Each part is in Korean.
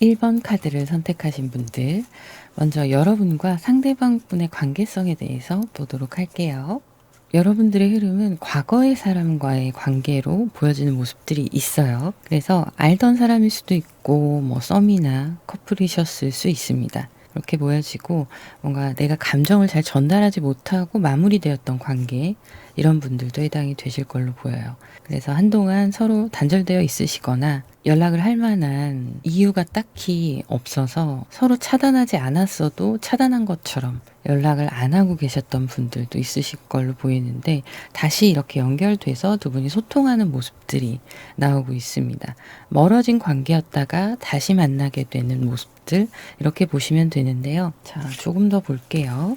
1번 카드를 선택하신 분들, 먼저 여러분과 상대방 분의 관계성에 대해서 보도록 할게요. 여러분들의 흐름은 과거의 사람과의 관계로 보여지는 모습들이 있어요. 그래서 알던 사람일 수도 있고 썸이나 커플이셨을 수 있습니다. 이렇게 보여지고 뭔가 내가 감정을 잘 전달하지 못하고 마무리되었던 관계, 이런 분들도 해당이 되실 걸로 보여요. 그래서 한동안 서로 단절되어 있으시거나 연락을 할 만한 이유가 딱히 없어서 서로 차단하지 않았어도 차단한 것처럼 연락을 안 하고 계셨던 분들도 있으실 걸로 보이는데, 다시 이렇게 연결돼서 두 분이 소통하는 모습들이 나오고 있습니다. 멀어진 관계였다가 다시 만나게 되는 모습들, 이렇게 보시면 되는데요. 자, 조금 더 볼게요.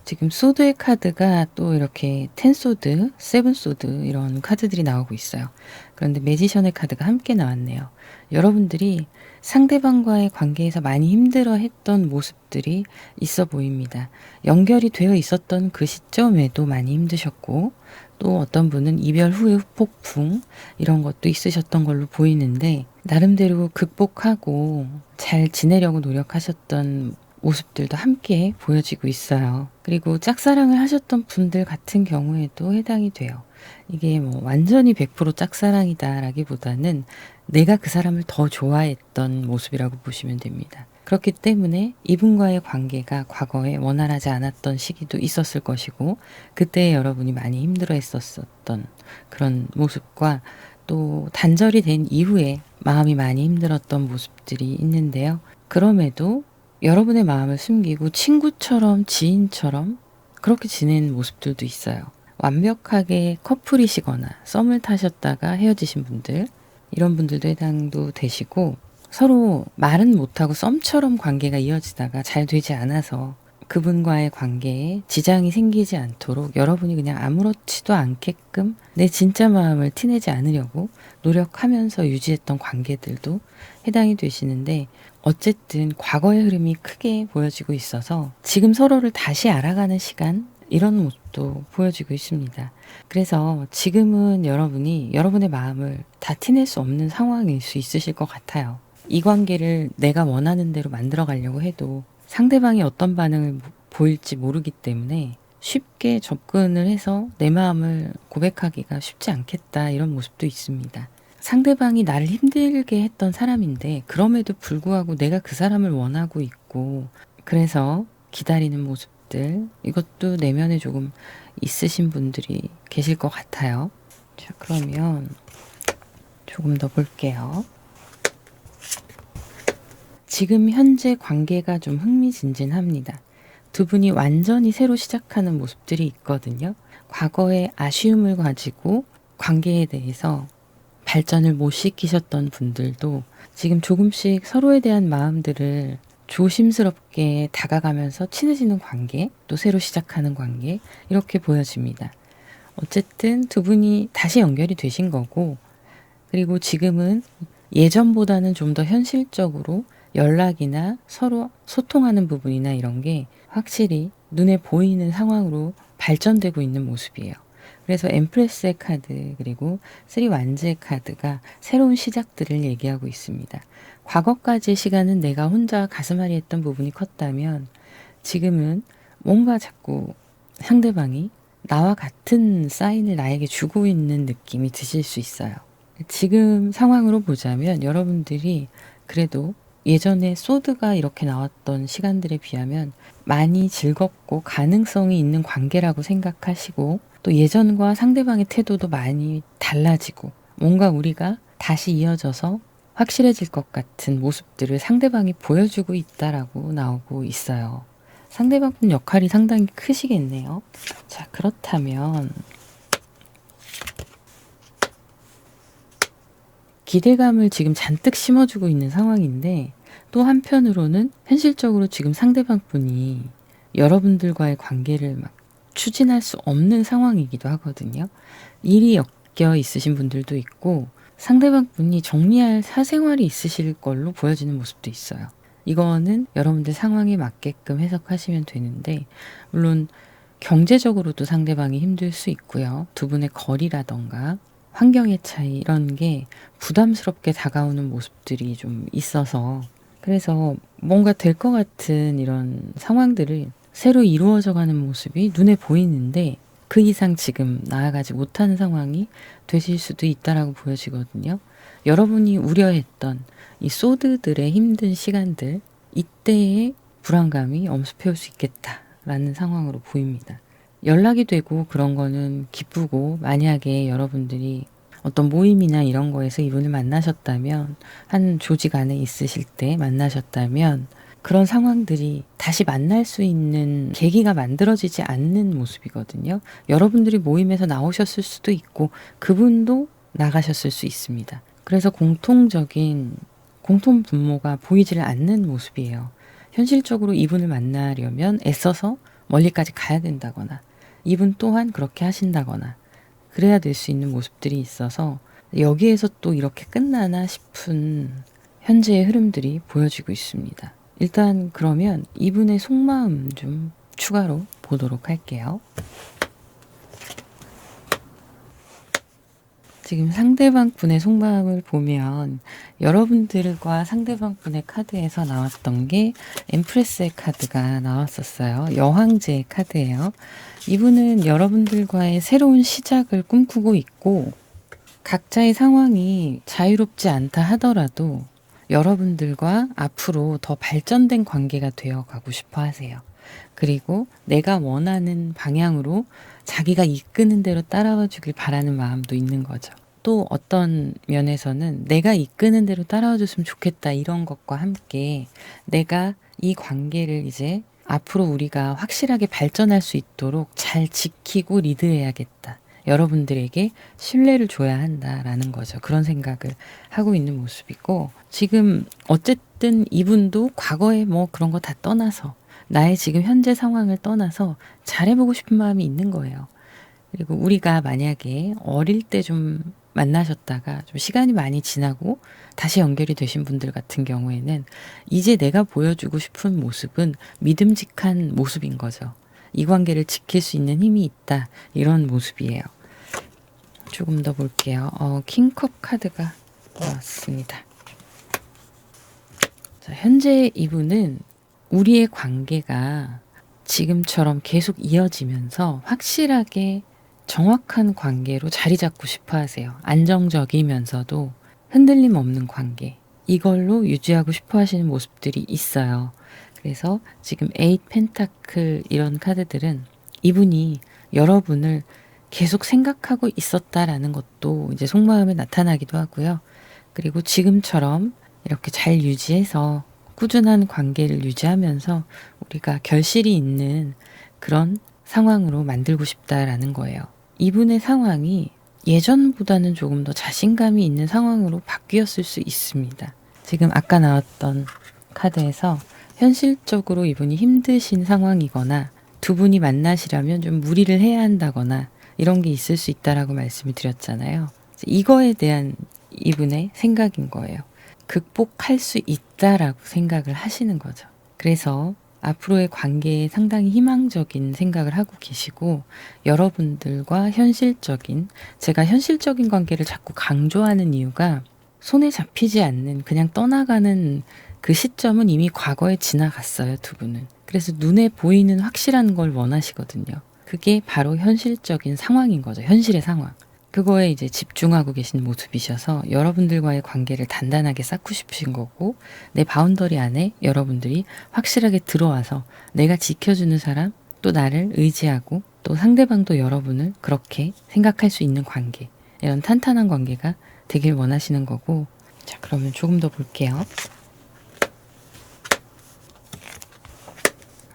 지금 소드의 카드가 또 이렇게 10소드, 7소드 이런 카드들이 나오고 있어요. 그런데 매지션의 카드가 함께 나왔네요. 여러분들이 상대방과의 관계에서 많이 힘들어했던 모습들이 있어 보입니다. 연결이 되어 있었던 그 시점에도 많이 힘드셨고, 또 어떤 분은 이별 후의 후폭풍 이런 것도 있으셨던 걸로 보이는데, 나름대로 극복하고 잘 지내려고 노력하셨던 모습들도 함께 보여지고 있어요. 그리고 짝사랑을 하셨던 분들 같은 경우에도 해당이 돼요. 이게 완전히 100% 짝사랑이다 라기보다는 내가 그 사람을 더 좋아했던 모습이라고 보시면 됩니다. 그렇기 때문에 이분과의 관계가 과거에 원활하지 않았던 시기도 있었을 것이고, 그때 여러분이 많이 힘들어 했었던 그런 모습과 또 단절이 된 이후에 마음이 많이 힘들었던 모습들이 있는데요. 그럼에도 여러분의 마음을 숨기고 친구처럼 지인처럼 그렇게 지낸 모습들도 있어요. 완벽하게 커플이시거나 썸을 타셨다가 헤어지신 분들, 이런 분들도 해당도 되시고, 서로 말은 못하고 썸처럼 관계가 이어지다가 잘 되지 않아서 그분과의 관계에 지장이 생기지 않도록 여러분이 그냥 아무렇지도 않게끔 내 진짜 마음을 티내지 않으려고 노력하면서 유지했던 관계들도 해당이 되시는데, 어쨌든 과거의 흐름이 크게 보여지고 있어서 지금 서로를 다시 알아가는 시간, 이런 모습도 보여지고 있습니다. 그래서 지금은 여러분이 여러분의 마음을 다 티낼 수 없는 상황일 수 있으실 것 같아요. 이 관계를 내가 원하는 대로 만들어 가려고 해도 상대방이 어떤 반응을 보일지 모르기 때문에 쉽게 접근을 해서 내 마음을 고백하기가 쉽지 않겠다, 이런 모습도 있습니다. 상대방이 나를 힘들게 했던 사람인데 그럼에도 불구하고 내가 그 사람을 원하고 있고, 그래서 기다리는 모습들, 이것도 내면에 조금 있으신 분들이 계실 것 같아요. 자, 그러면 조금 더 볼게요. 지금 현재 관계가 좀 흥미진진합니다. 두 분이 완전히 새로 시작하는 모습들이 있거든요. 과거의 아쉬움을 가지고 관계에 대해서 발전을 못 시키셨던 분들도 지금 조금씩 서로에 대한 마음들을 조심스럽게 다가가면서 친해지는 관계, 또 새로 시작하는 관계, 이렇게 보여집니다. 어쨌든 두 분이 다시 연결이 되신 거고, 그리고 지금은 예전보다는 좀 더 현실적으로 연락이나 서로 소통하는 부분이나 이런 게 확실히 눈에 보이는 상황으로 발전되고 있는 모습이에요. 그래서 엠프레스의 카드, 그리고 3 완즈의 카드가 새로운 시작들을 얘기하고 있습니다. 과거까지의 시간은 내가 혼자 가슴앓이 했던 부분이 컸다면, 지금은 뭔가 자꾸 상대방이 나와 같은 사인을 나에게 주고 있는 느낌이 드실 수 있어요. 지금 상황으로 보자면 여러분들이 그래도 예전에 소드가 이렇게 나왔던 시간들에 비하면 많이 즐겁고 가능성이 있는 관계라고 생각하시고, 또 예전과 상대방의 태도도 많이 달라지고 뭔가 우리가 다시 이어져서 확실해질 것 같은 모습들을 상대방이 보여주고 있다라고 나오고 있어요. 상대방 분 역할이 상당히 크시겠네요. 자, 그렇다면 기대감을 지금 잔뜩 심어주고 있는 상황인데, 또 한편으로는 현실적으로 지금 상대방 분이 여러분들과의 관계를 막 추진할 수 없는 상황이기도 하거든요. 일이 엮여 있으신 분들도 있고, 상대방 분이 정리할 사생활이 있으실 걸로 보여지는 모습도 있어요. 이거는 여러분들 상황에 맞게끔 해석하시면 되는데, 물론 경제적으로도 상대방이 힘들 수 있고요. 두 분의 거리라던가 환경의 차이 이런 게 부담스럽게 다가오는 모습들이 좀 있어서 그래서 뭔가 될 것 같은 이런 상황들을 새로 이루어져 가는 모습이 눈에 보이는데 그 이상 지금 나아가지 못하는 상황이 되실 수도 있다라고 보여지거든요. 여러분이 우려했던 이 소드들의 힘든 시간들, 이때의 불안감이 엄습해올 수 있겠다라는 상황으로 보입니다. 연락이 되고 그런 거는 기쁘고 만약에 여러분들이 어떤 모임이나 이런 거에서 이분을 만나셨다면 한 조직 안에 있으실 때 만나셨다면 그런 상황들이 다시 만날 수 있는 계기가 만들어지지 않는 모습이거든요. 여러분들이 모임에서 나오셨을 수도 있고 그분도 나가셨을 수 있습니다. 그래서 공통적인 공통 분모가 보이지를 않는 모습이에요. 현실적으로 이분을 만나려면 애써서 멀리까지 가야 된다거나 이분 또한 그렇게 하신다거나 그래야 될 수 있는 모습들이 있어서 여기에서 또 이렇게 끝나나 싶은 현재의 흐름들이 보여지고 있습니다. 일단 그러면 이분의 속마음 좀 추가로 보도록 할게요. 지금 상대방 분의 속마음을 보면 여러분들과 상대방 분의 카드에서 나왔던 게 엠프레스의 카드가 나왔었어요. 여왕제의 카드예요. 이분은 여러분들과의 새로운 시작을 꿈꾸고 있고 각자의 상황이 자유롭지 않다 하더라도 여러분들과 앞으로 더 발전된 관계가 되어 가고 싶어 하세요. 그리고 내가 원하는 방향으로 자기가 이끄는 대로 따라와 주길 바라는 마음도 있는 거죠. 또 어떤 면에서는 내가 이끄는 대로 따라와 줬으면 좋겠다 이런 것과 함께 내가 이 관계를 이제 앞으로 우리가 확실하게 발전할 수 있도록 잘 지키고 리드해야겠다. 여러분들에게 신뢰를 줘야 한다라는 거죠. 그런 생각을 하고 있는 모습이고 지금 어쨌든 이분도 과거에 뭐 그런 거 다 떠나서 나의 지금 현재 상황을 떠나서 잘해보고 싶은 마음이 있는 거예요. 그리고 우리가 만약에 어릴 때 좀 만나셨다가 좀 시간이 많이 지나고 다시 연결이 되신 분들 같은 경우에는 이제 내가 보여주고 싶은 모습은 믿음직한 모습인 거죠. 이 관계를 지킬 수 있는 힘이 있다. 이런 모습이에요. 조금 더 볼게요. 킹컵 카드가 나왔습니다. 자, 현재 이분은 우리의 관계가 지금처럼 계속 이어지면서 확실하게 정확한 관계로 자리 잡고 싶어 하세요. 안정적이면서도 흔들림 없는 관계. 이걸로 유지하고 싶어 하시는 모습들이 있어요. 그래서 지금 에잇 펜타클 이런 카드들은 이분이 여러분을 계속 생각하고 있었다라는 것도 이제 속마음에 나타나기도 하고요. 그리고 지금처럼 이렇게 잘 유지해서 꾸준한 관계를 유지하면서 우리가 결실이 있는 그런 상황으로 만들고 싶다라는 거예요. 이분의 상황이 예전보다는 조금 더 자신감이 있는 상황으로 바뀌었을 수 있습니다. 지금 아까 나왔던 카드에서 현실적으로 이분이 힘드신 상황이거나 두 분이 만나시려면 좀 무리를 해야 한다거나 이런 게 있을 수 있다라고 말씀을 드렸잖아요. 이거에 대한 이분의 생각인 거예요. 극복할 수 있다라고 생각을 하시는 거죠. 그래서 앞으로의 관계에 상당히 희망적인 생각을 하고 계시고 여러분들과 제가 현실적인 관계를 자꾸 강조하는 이유가 손에 잡히지 않는 그냥 떠나가는 그 시점은 이미 과거에 지나갔어요, 두 분은. 그래서 눈에 보이는 확실한 걸 원하시거든요. 그게 바로 현실적인 상황인 거죠. 현실의 상황. 그거에 이제 집중하고 계신 모습이셔서 여러분들과의 관계를 단단하게 쌓고 싶으신 거고 내 바운더리 안에 여러분들이 확실하게 들어와서 내가 지켜주는 사람 또 나를 의지하고 또 상대방도 여러분을 그렇게 생각할 수 있는 관계 이런 탄탄한 관계가 되길 원하시는 거고 자 그러면 조금 더 볼게요.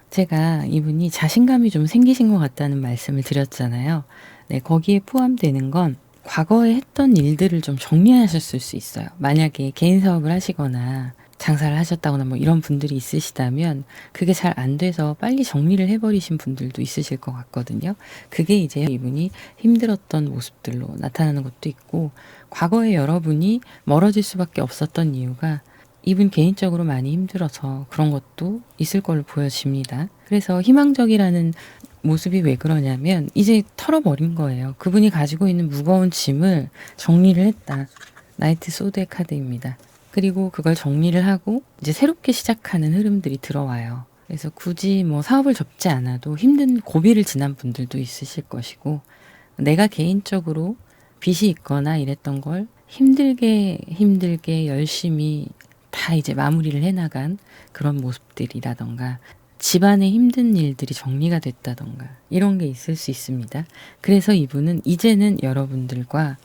제가 이분이 자신감이 좀 생기신 것 같다는 말씀을 드렸잖아요. 네, 거기에 포함되는 건 과거에 했던 일들을 좀 정리하셨을 수 있어요. 만약에 개인 사업을 하시거나 장사를 하셨다거나 뭐 이런 분들이 있으시다면 그게 잘 안 돼서 빨리 정리를 해버리신 분들도 있으실 것 같거든요. 그게 이제 이분이 힘들었던 모습들로 나타나는 것도 있고 과거에 여러분이 멀어질 수밖에 없었던 이유가 이분 개인적으로 많이 힘들어서 그런 것도 있을 걸로 보여집니다. 그래서 희망적이라는 모습이 왜 그러냐면 이제 털어버린 거예요. 그분이 가지고 있는 무거운 짐을 정리를 했다. 나이트 소드의 카드입니다. 그리고 그걸 정리를 하고 이제 새롭게 시작하는 흐름들이 들어와요. 그래서 굳이 뭐 사업을 접지 않아도 힘든 고비를 지난 분들도 있으실 것이고, 내가 개인적으로 빚이 있거나 이랬던 걸 힘들게 열심히 다 이제 마무리를 해나간 그런 모습들이라던가, 집안의 힘든 일들이 정리가 됐다던가 이런 게 있을 수 있습니다. 그래서 이분은 이제는 여러분들과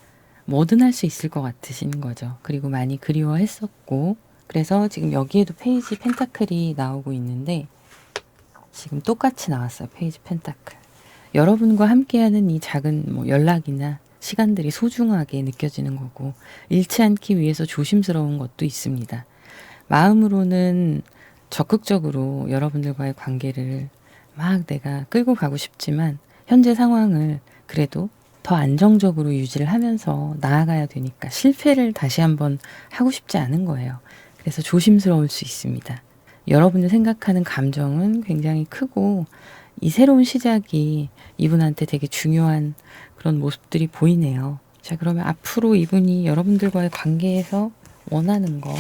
뭐든 할 수 있을 것 같으신 거죠. 그리고 많이 그리워했었고, 그래서 지금 여기에도 페이지 펜타클이 나오고 있는데 지금 똑같이 나왔어요. 페이지 펜타클. 여러분과 함께하는 이 작은 뭐 연락이나 시간들이 소중하게 느껴지는 거고, 잃지 않기 위해서 조심스러운 것도 있습니다. 마음으로는 적극적으로 여러분들과의 관계를 막 내가 끌고 가고 싶지만 현재 상황을 그래도 더 안정적으로 유지를 하면서 나아가야 되니까 실패를 다시 한번 하고 싶지 않은 거예요. 그래서 조심스러울 수 있습니다. 여러분이 생각하는 감정은 굉장히 크고, 이 새로운 시작이 이분한테 되게 중요한 그런 모습들이 보이네요. 자, 그러면 앞으로 이분이 여러분들과의 관계에서 원하는 거,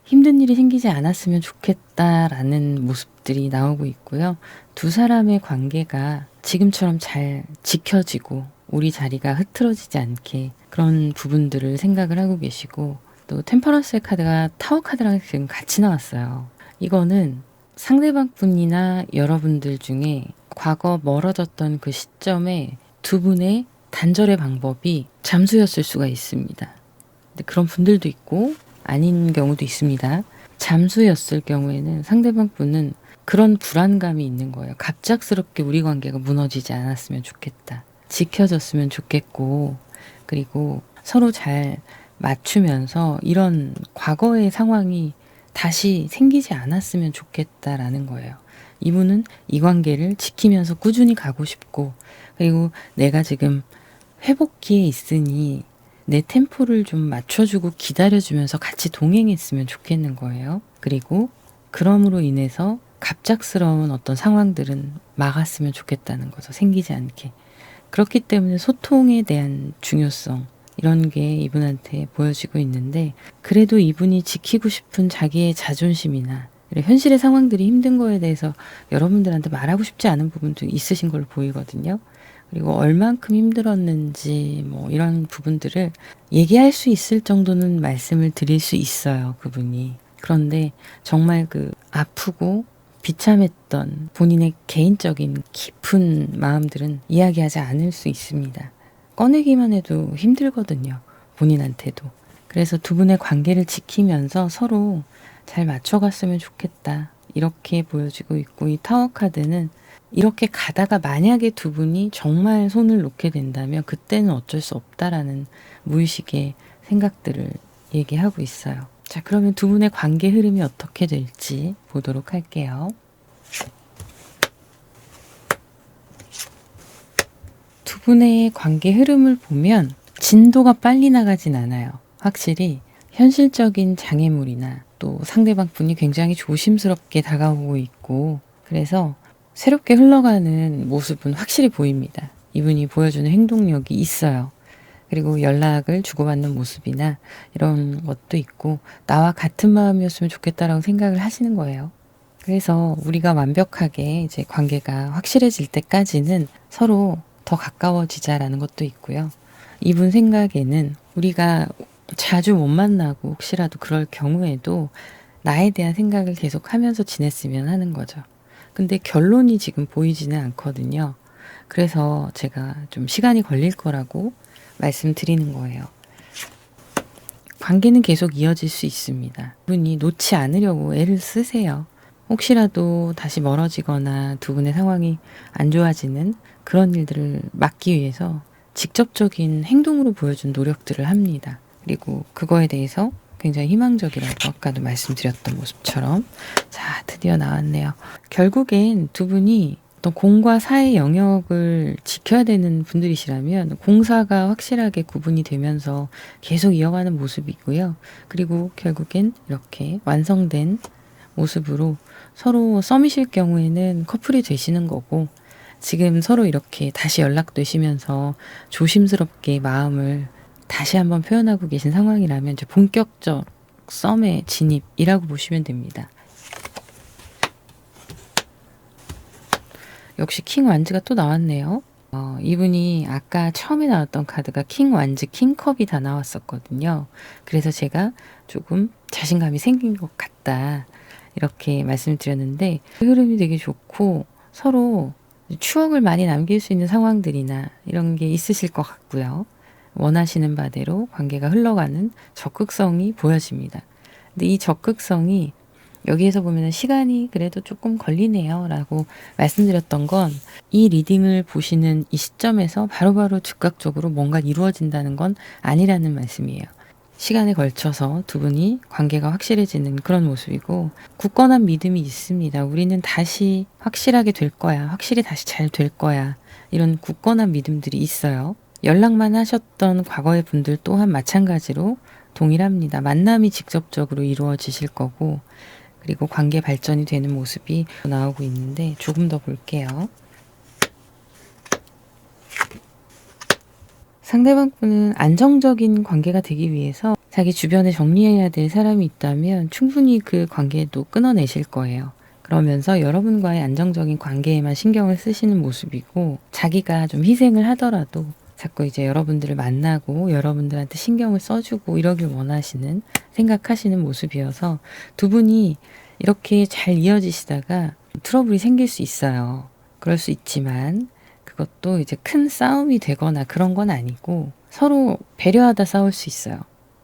힘든 일이 생기지 않았으면 좋겠다라는 모습들이 나오고 있고요. 두 사람의 관계가 지금처럼 잘 지켜지고 우리 자리가 흐트러지지 않게 그런 부분들을 생각을 하고 계시고, 또 템퍼런스의 카드가 타워 카드랑 지금 같이 나왔어요. 이거는 상대방 분이나 여러분들 중에 과거 멀어졌던 그 시점에 두 분의 단절의 방법이 잠수였을 수가 있습니다. 근데 그런 분들도 있고 아닌 경우도 있습니다. 잠수였을 경우에는 상대방 분은 그런 불안감이 있는 거예요. 갑작스럽게 우리 관계가 무너지지 않았으면 좋겠다. 지켜졌으면 좋겠고, 그리고 서로 잘 맞추면서 이런 과거의 상황이 다시 생기지 않았으면 좋겠다라는 거예요. 이분은 이 관계를 지키면서 꾸준히 가고 싶고, 그리고 내가 지금 회복기에 있으니 내 템포를 좀 맞춰주고 기다려주면서 같이 동행했으면 좋겠는 거예요. 그리고 그럼으로 인해서 갑작스러운 어떤 상황들은 막았으면 좋겠다는 거죠. 생기지 않게. 그렇기 때문에 소통에 대한 중요성, 이런 게 이분한테 보여지고 있는데, 그래도 이분이 지키고 싶은 자기의 자존심이나 현실의 상황들이 힘든 거에 대해서 여러분들한테 말하고 싶지 않은 부분도 있으신 걸로 보이거든요. 그리고 얼만큼 힘들었는지 뭐 이런 부분들을 얘기할 수 있을 정도는 말씀을 드릴 수 있어요, 그분이. 그런데 정말 그 아프고 비참했던 본인의 개인적인 깊은 마음들은 이야기하지 않을 수 있습니다. 꺼내기만 해도 힘들거든요, 본인한테도. 그래서 두 분의 관계를 지키면서 서로 잘 맞춰갔으면 좋겠다, 이렇게 보여지고 있고, 이 타워 카드는 이렇게 가다가 만약에 두 분이 정말 손을 놓게 된다면 그때는 어쩔 수 없다라는 무의식의 생각들을 얘기하고 있어요. 자, 그러면 두 분의 관계 흐름이 어떻게 될지 보도록 할게요. 두 분의 관계 흐름을 보면 진도가 빨리 나가진 않아요. 확실히 현실적인 장애물이나 또 상대방 분이 굉장히 조심스럽게 다가오고 있고, 그래서 새롭게 흘러가는 모습은 확실히 보입니다. 이분이 보여주는 행동력이 있어요. 그리고 연락을 주고받는 모습이나 이런 것도 있고, 나와 같은 마음이었으면 좋겠다라고 생각을 하시는 거예요. 그래서 우리가 완벽하게 이제 관계가 확실해질 때까지는 서로 더 가까워지자라는 것도 있고요. 이분 생각에는 우리가 자주 못 만나고 혹시라도 그럴 경우에도 나에 대한 생각을 계속 하면서 지냈으면 하는 거죠. 근데 결론이 지금 보이지는 않거든요. 그래서 제가 좀 시간이 걸릴 거라고 말씀드리는 거예요. 관계는 계속 이어질 수 있습니다. 분이 놓지 않으려고 애를 쓰세요. 혹시라도 다시 멀어지거나 두 분의 상황이 안 좋아지는 그런 일들을 막기 위해서 직접적인 행동으로 보여준 노력들을 합니다. 그리고 그거에 대해서 굉장히 희망적이라고 아까도 말씀드렸던 모습처럼. 자, 드디어 나왔네요. 결국엔 두 분이 어떤 공과 사의 영역을 지켜야 되는 분들이시라면 공사가 확실하게 구분이 되면서 계속 이어가는 모습이고요. 그리고 결국엔 이렇게 완성된 모습으로 서로 썸이실 경우에는 커플이 되시는 거고, 지금 서로 이렇게 다시 연락되시면서 조심스럽게 마음을 다시 한번 표현하고 계신 상황이라면 이제 본격적 썸의 진입이라고 보시면 됩니다. 역시 킹 완즈가 또 나왔네요. 이분이 아까 처음에 나왔던 카드가 킹 완즈, 킹컵이 다 나왔었거든요. 그래서 제가 조금 자신감이 생긴 것 같다, 이렇게 말씀드렸는데, 흐름이 되게 좋고 서로 추억을 많이 남길 수 있는 상황들이나 이런 게 있으실 것 같고요. 원하시는 바대로 관계가 흘러가는 적극성이 보여집니다. 근데 이 적극성이 여기에서 보면 시간이 그래도 조금 걸리네요 라고 말씀드렸던 건, 이 리딩을 보시는 이 시점에서 바로바로 즉각적으로 뭔가 이루어진다는 건 아니라는 말씀이에요. 시간에 걸쳐서 두 분이 관계가 확실해지는 그런 모습이고, 굳건한 믿음이 있습니다. 우리는 다시 확실하게 될 거야. 확실히 다시 잘 될 거야. 이런 굳건한 믿음들이 있어요. 연락만 하셨던 과거의 분들 또한 마찬가지로 동일합니다. 만남이 직접적으로 이루어지실 거고, 그리고 관계 발전이 되는 모습이 나오고 있는데, 조금 더 볼게요. 상대방 분은 안정적인 관계가 되기 위해서 자기 주변에 정리해야 될 사람이 있다면 충분히 그 관계도 끊어내실 거예요. 그러면서 여러분과의 안정적인 관계에만 신경을 쓰시는 모습이고, 자기가 좀 희생을 하더라도 자꾸 이제 여러분들을 만나고 여러분들한테 신경을 써주고 이러길 원하시는, 생각하시는 모습이어서 두 분이 이렇게 잘 이어지시다가 트러블이 생길 수 있어요. 그럴 수 있지만 그것도 이제 큰 싸움이 되거나 그런 건 아니고, 서로 배려하다 싸울 수 있어요.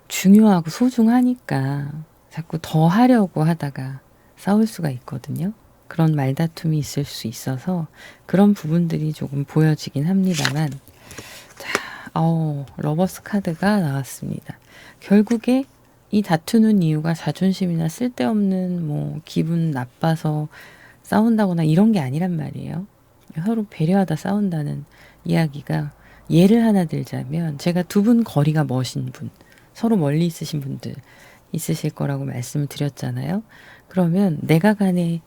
중요하고 소중하니까 자꾸 더 하려고 하다가 싸울 수가 있거든요. 그런 말다툼이 있을 수 있어서 그런 부분들이 조금 보여지긴 합니다만, 자, 러버스 카드가 나왔습니다. 결국에 이 다투는 이유가 자존심이나 쓸데없는 뭐 기분 나빠서 싸운다거나 이런 게 아니란 말이에요. 서로 배려하다 싸운다는 이야기가, 예를 하나 들자면, 제가 두 분 거리가 머신 분, 서로 멀리 있으신 분들 있으실 거라고 말씀을 드렸잖아요. 그러면 내가 가네,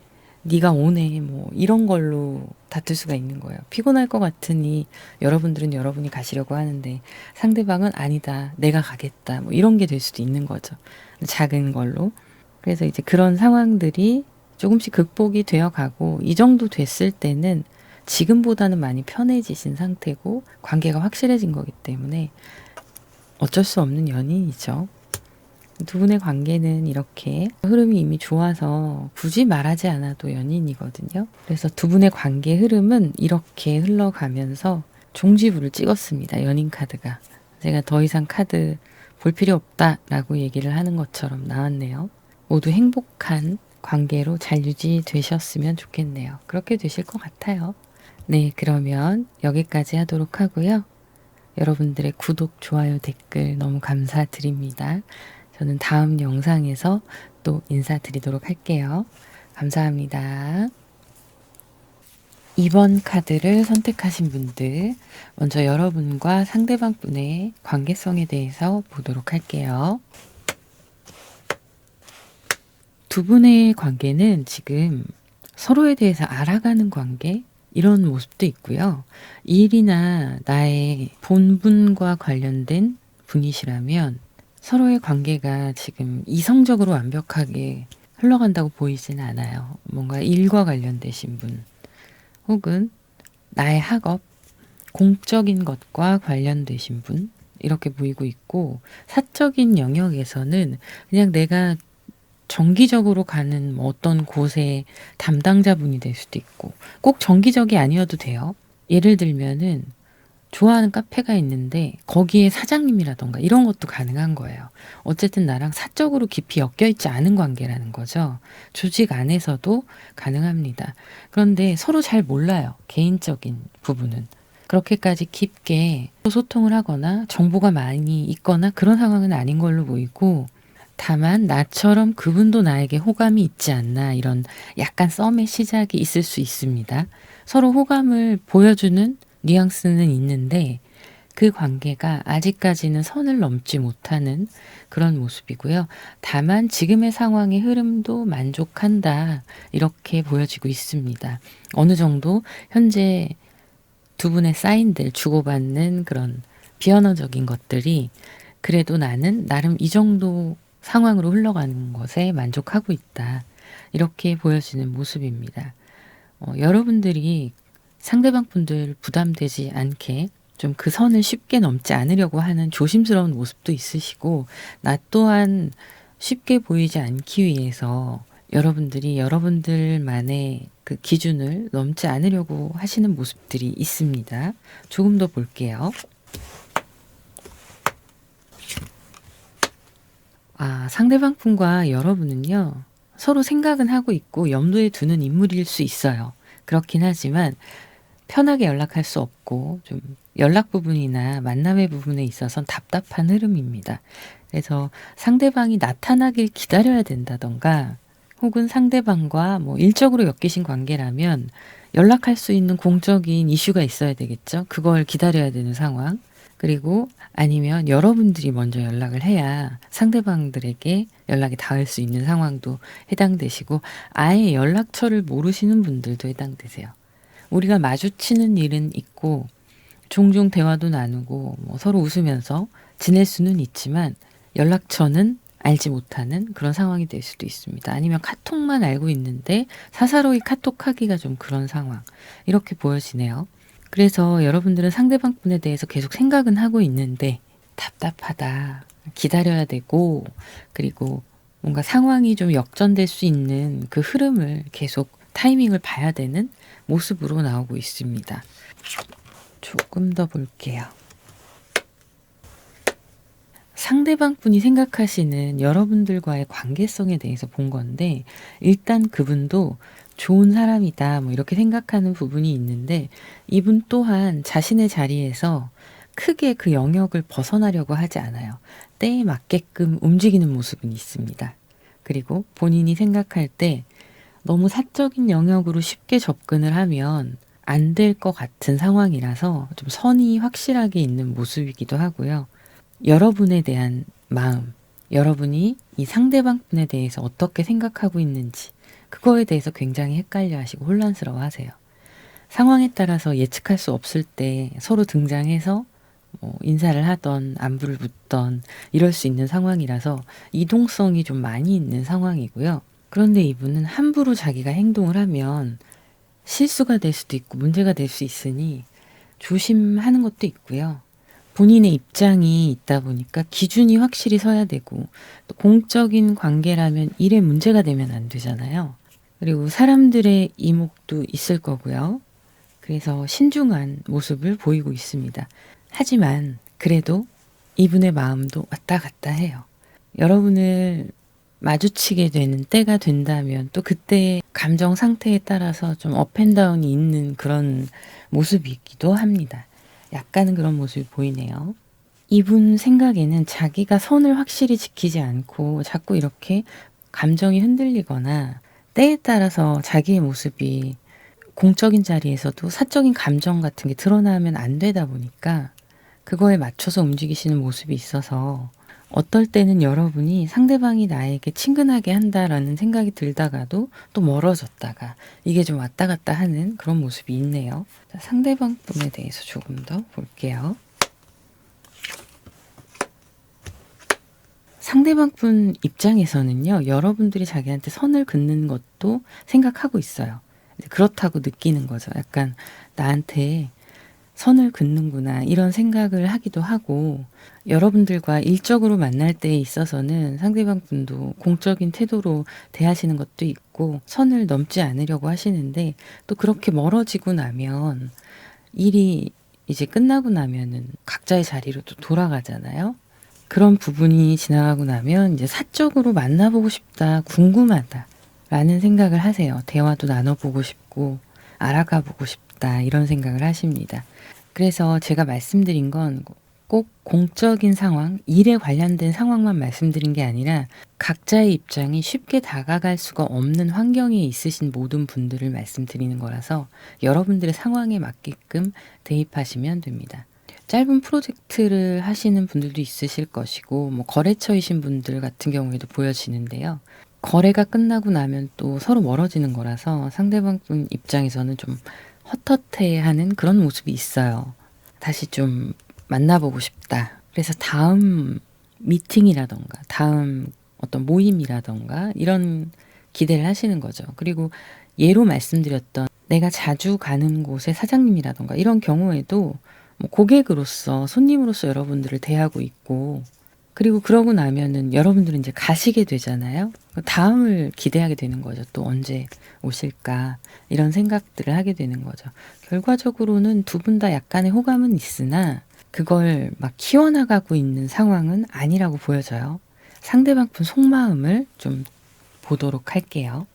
네가 오네, 뭐 이런 걸로 다툴 수가 있는 거예요. 피곤할 것 같으니 여러분들은 여러분이 가시려고 하는데 상대방은 아니다, 내가 가겠다, 뭐 이런 게 될 수도 있는 거죠. 작은 걸로. 그래서 이제 그런 상황들이 조금씩 극복이 되어 가고, 이 정도 됐을 때는 지금보다는 많이 편해지신 상태고 관계가 확실해진 거기 때문에 어쩔 수 없는 연인이죠. 두 분의 관계는 이렇게 흐름이 이미 좋아서 굳이 말하지 않아도 연인이거든요. 그래서 두 분의 관계 흐름은 이렇게 흘러가면서 종지부를 찍었습니다. 연인 카드가. 제가 더 이상 카드 볼 필요 없다라고 얘기를 하는 것처럼 나왔네요. 모두 행복한 관계로 잘 유지되셨으면 좋겠네요. 그렇게 되실 것 같아요. 네, 그러면 여기까지 하도록 하고요. 여러분들의 구독, 좋아요, 댓글 너무 감사드립니다. 저는 다음 영상에서 또 인사드리도록 할게요. 감사합니다. 2번 카드를 선택하신 분들, 먼저 여러분과 상대방 분의 관계성에 대해서 보도록 할게요. 두 분의 관계는 지금 서로에 대해서 알아가는 관계, 이런 모습도 있고요. 일이나 나의 본분과 관련된 분이시라면 서로의 관계가 지금 이성적으로 완벽하게 흘러간다고 보이지는 않아요. 뭔가 일과 관련되신 분, 혹은 나의 학업, 공적인 것과 관련되신 분, 이렇게 보이고 있고, 사적인 영역에서는 그냥 내가 정기적으로 가는 뭐 어떤 곳의 담당자분이 될 수도 있고, 꼭 정기적이 아니어도 돼요. 예를 들면은 좋아하는 카페가 있는데 거기에 사장님이라던가 이런 것도 가능한 거예요. 어쨌든 나랑 사적으로 깊이 엮여있지 않은 관계라는 거죠. 조직 안에서도 가능합니다. 그런데 서로 잘 몰라요. 개인적인 부분은. 그렇게까지 깊게 소통을 하거나 정보가 많이 있거나 그런 상황은 아닌 걸로 보이고, 다만 나처럼 그분도 나에게 호감이 있지 않나, 이런 약간 썸의 시작이 있을 수 있습니다. 서로 호감을 보여주는 뉘앙스는 있는데 그 관계가 아직까지는 선을 넘지 못하는 그런 모습이고요. 다만 지금의 상황의 흐름도 만족한다. 이렇게 보여지고 있습니다. 어느 정도 현재 두 분의 사인들 주고받는 그런 비언어적인 것들이 그래도 나는 나름 이 정도 상황으로 흘러가는 것에 만족하고 있다. 이렇게 보여지는 모습입니다. 여러분들이 상대방 분들 부담되지 않게 좀 그 선을 쉽게 넘지 않으려고 하는 조심스러운 모습도 있으시고, 나 또한 쉽게 보이지 않기 위해서 여러분들이 여러분들만의 그 기준을 넘지 않으려고 하시는 모습들이 있습니다. 조금 더 볼게요. 상대방 분과 여러분은요, 서로 생각은 하고 있고 염두에 두는 인물일 수 있어요. 그렇긴 하지만 편하게 연락할 수 없고 좀 연락 부분이나 만남의 부분에 있어서는 답답한 흐름입니다. 그래서 상대방이 나타나길 기다려야 된다던가, 혹은 상대방과 뭐 일적으로 엮이신 관계라면 연락할 수 있는 공적인 이슈가 있어야 되겠죠. 그걸 기다려야 되는 상황. 그리고 아니면 여러분들이 먼저 연락을 해야 상대방들에게 연락이 닿을 수 있는 상황도 해당되시고, 아예 연락처를 모르시는 분들도 해당되세요. 우리가 마주치는 일은 있고 종종 대화도 나누고 뭐 서로 웃으면서 지낼 수는 있지만 연락처는 알지 못하는 그런 상황이 될 수도 있습니다. 아니면 카톡만 알고 있는데 사사로이 카톡하기가 좀 그런 상황, 이렇게 보여지네요. 그래서 여러분들은 상대방 분에 대해서 계속 생각은 하고 있는데 답답하다, 기다려야 되고, 그리고 뭔가 상황이 좀 역전될 수 있는 그 흐름을 계속 타이밍을 봐야 되는 모습으로 나오고 있습니다. 조금 더 볼게요. 상대방 분이 생각하시는 여러분들과의 관계성에 대해서 본 건데, 일단 그분도 좋은 사람이다 뭐 이렇게 생각하는 부분이 있는데, 이분 또한 자신의 자리에서 크게 그 영역을 벗어나려고 하지 않아요. 때에 맞게끔 움직이는 모습은 있습니다. 그리고 본인이 생각할 때 너무 사적인 영역으로 쉽게 접근을 하면 안 될 것 같은 상황이라서 좀 선이 확실하게 있는 모습이기도 하고요. 여러분에 대한 마음, 여러분이 이 상대방 분에 대해서 어떻게 생각하고 있는지, 그거에 대해서 굉장히 헷갈려 하시고 혼란스러워 하세요. 상황에 따라서 예측할 수 없을 때 서로 등장해서 인사를 하던 안부를 묻던 이럴 수 있는 상황이라서 이동성이 좀 많이 있는 상황이고요. 그런데 이분은 함부로 자기가 행동을 하면 실수가 될 수도 있고 문제가 될 수 있으니 조심하는 것도 있고요. 본인의 입장이 있다 보니까 기준이 확실히 서야 되고, 또 공적인 관계라면 일에 문제가 되면 안 되잖아요. 그리고 사람들의 이목도 있을 거고요. 그래서 신중한 모습을 보이고 있습니다. 하지만 그래도 이분의 마음도 왔다 갔다 해요. 여러분을 마주치게 되는 때가 된다면 또 그때 감정 상태에 따라서 좀 업앤다운이 있는 그런 모습이기도 합니다. 약간은 그런 모습이 보이네요. 이분 생각에는 자기가 선을 확실히 지키지 않고 자꾸 이렇게 감정이 흔들리거나 때에 따라서 자기의 모습이 공적인 자리에서도 사적인 감정 같은 게 드러나면 안 되다 보니까 그거에 맞춰서 움직이시는 모습이 있어서, 어떨 때는 여러분이 상대방이 나에게 친근하게 한다라는 생각이 들다가도 또 멀어졌다가 이게 좀 왔다 갔다 하는 그런 모습이 있네요. 자, 상대방 분에 대해서 조금 더 볼게요. 상대방 분 입장에서는요, 여러분들이 자기한테 선을 긋는 것도 생각하고 있어요. 그렇다고 느끼는 거죠. 약간 나한테 선을 긋는구나 이런 생각을 하기도 하고, 여러분들과 일적으로 만날 때에 있어서는 상대방 분도 공적인 태도로 대하시는 것도 있고 선을 넘지 않으려고 하시는데, 또 그렇게 멀어지고 나면 일이 이제 끝나고 나면은 각자의 자리로 또 돌아가잖아요. 그런 부분이 지나가고 나면 이제 사적으로 만나보고 싶다, 궁금하다 라는 생각을 하세요. 대화도 나눠보고 싶고 알아가보고 싶다 이런 생각을 하십니다. 그래서 제가 말씀드린 건 꼭 공적인 상황, 일에 관련된 상황만 말씀드린 게 아니라 각자의 입장이 쉽게 다가갈 수가 없는 환경에 있으신 모든 분들을 말씀드리는 거라서 여러분들의 상황에 맞게끔 대입하시면 됩니다. 짧은 프로젝트를 하시는 분들도 있으실 것이고 뭐 거래처이신 분들 같은 경우에도 보여지는데요. 거래가 끝나고 나면 또 서로 멀어지는 거라서 상대방 분 입장에서는 좀 헛헛해하는 그런 모습이 있어요. 다시 좀 만나보고 싶다. 그래서 다음 미팅이라던가 다음 어떤 모임이라던가 이런 기대를 하시는 거죠. 그리고 예로 말씀드렸던 내가 자주 가는 곳의 사장님이라던가 이런 경우에도 뭐 고객으로서 손님으로서 여러분들을 대하고 있고, 그리고 그러고 나면은 여러분들은 이제 가시게 되잖아요. 다음을 기대하게 되는 거죠. 또 언제 오실까 이런 생각들을 하게 되는 거죠. 결과적으로는 두 분 다 약간의 호감은 있으나 그걸 막 키워나가고 있는 상황은 아니라고 보여져요. 상대방 분 속마음을 좀 보도록 할게요.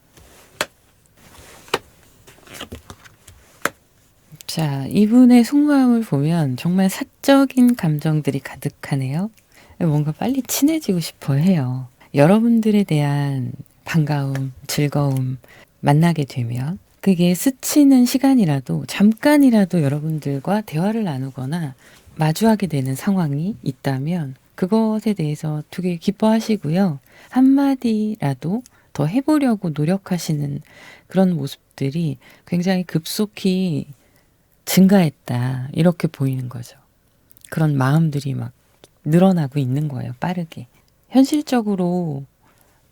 자, 이분의 속마음을 보면 정말 사적인 감정들이 가득하네요. 뭔가 빨리 친해지고 싶어 해요. 여러분들에 대한 반가움, 즐거움, 만나게 되면 그게 스치는 시간이라도 잠깐이라도 여러분들과 대화를 나누거나 마주하게 되는 상황이 있다면 그것에 대해서 되게 기뻐하시고요. 한마디라도 더 해보려고 노력하시는 그런 모습들이 굉장히 급속히 증가했다. 이렇게 보이는 거죠. 그런 마음들이 막 늘어나고 있는 거예요. 빠르게. 현실적으로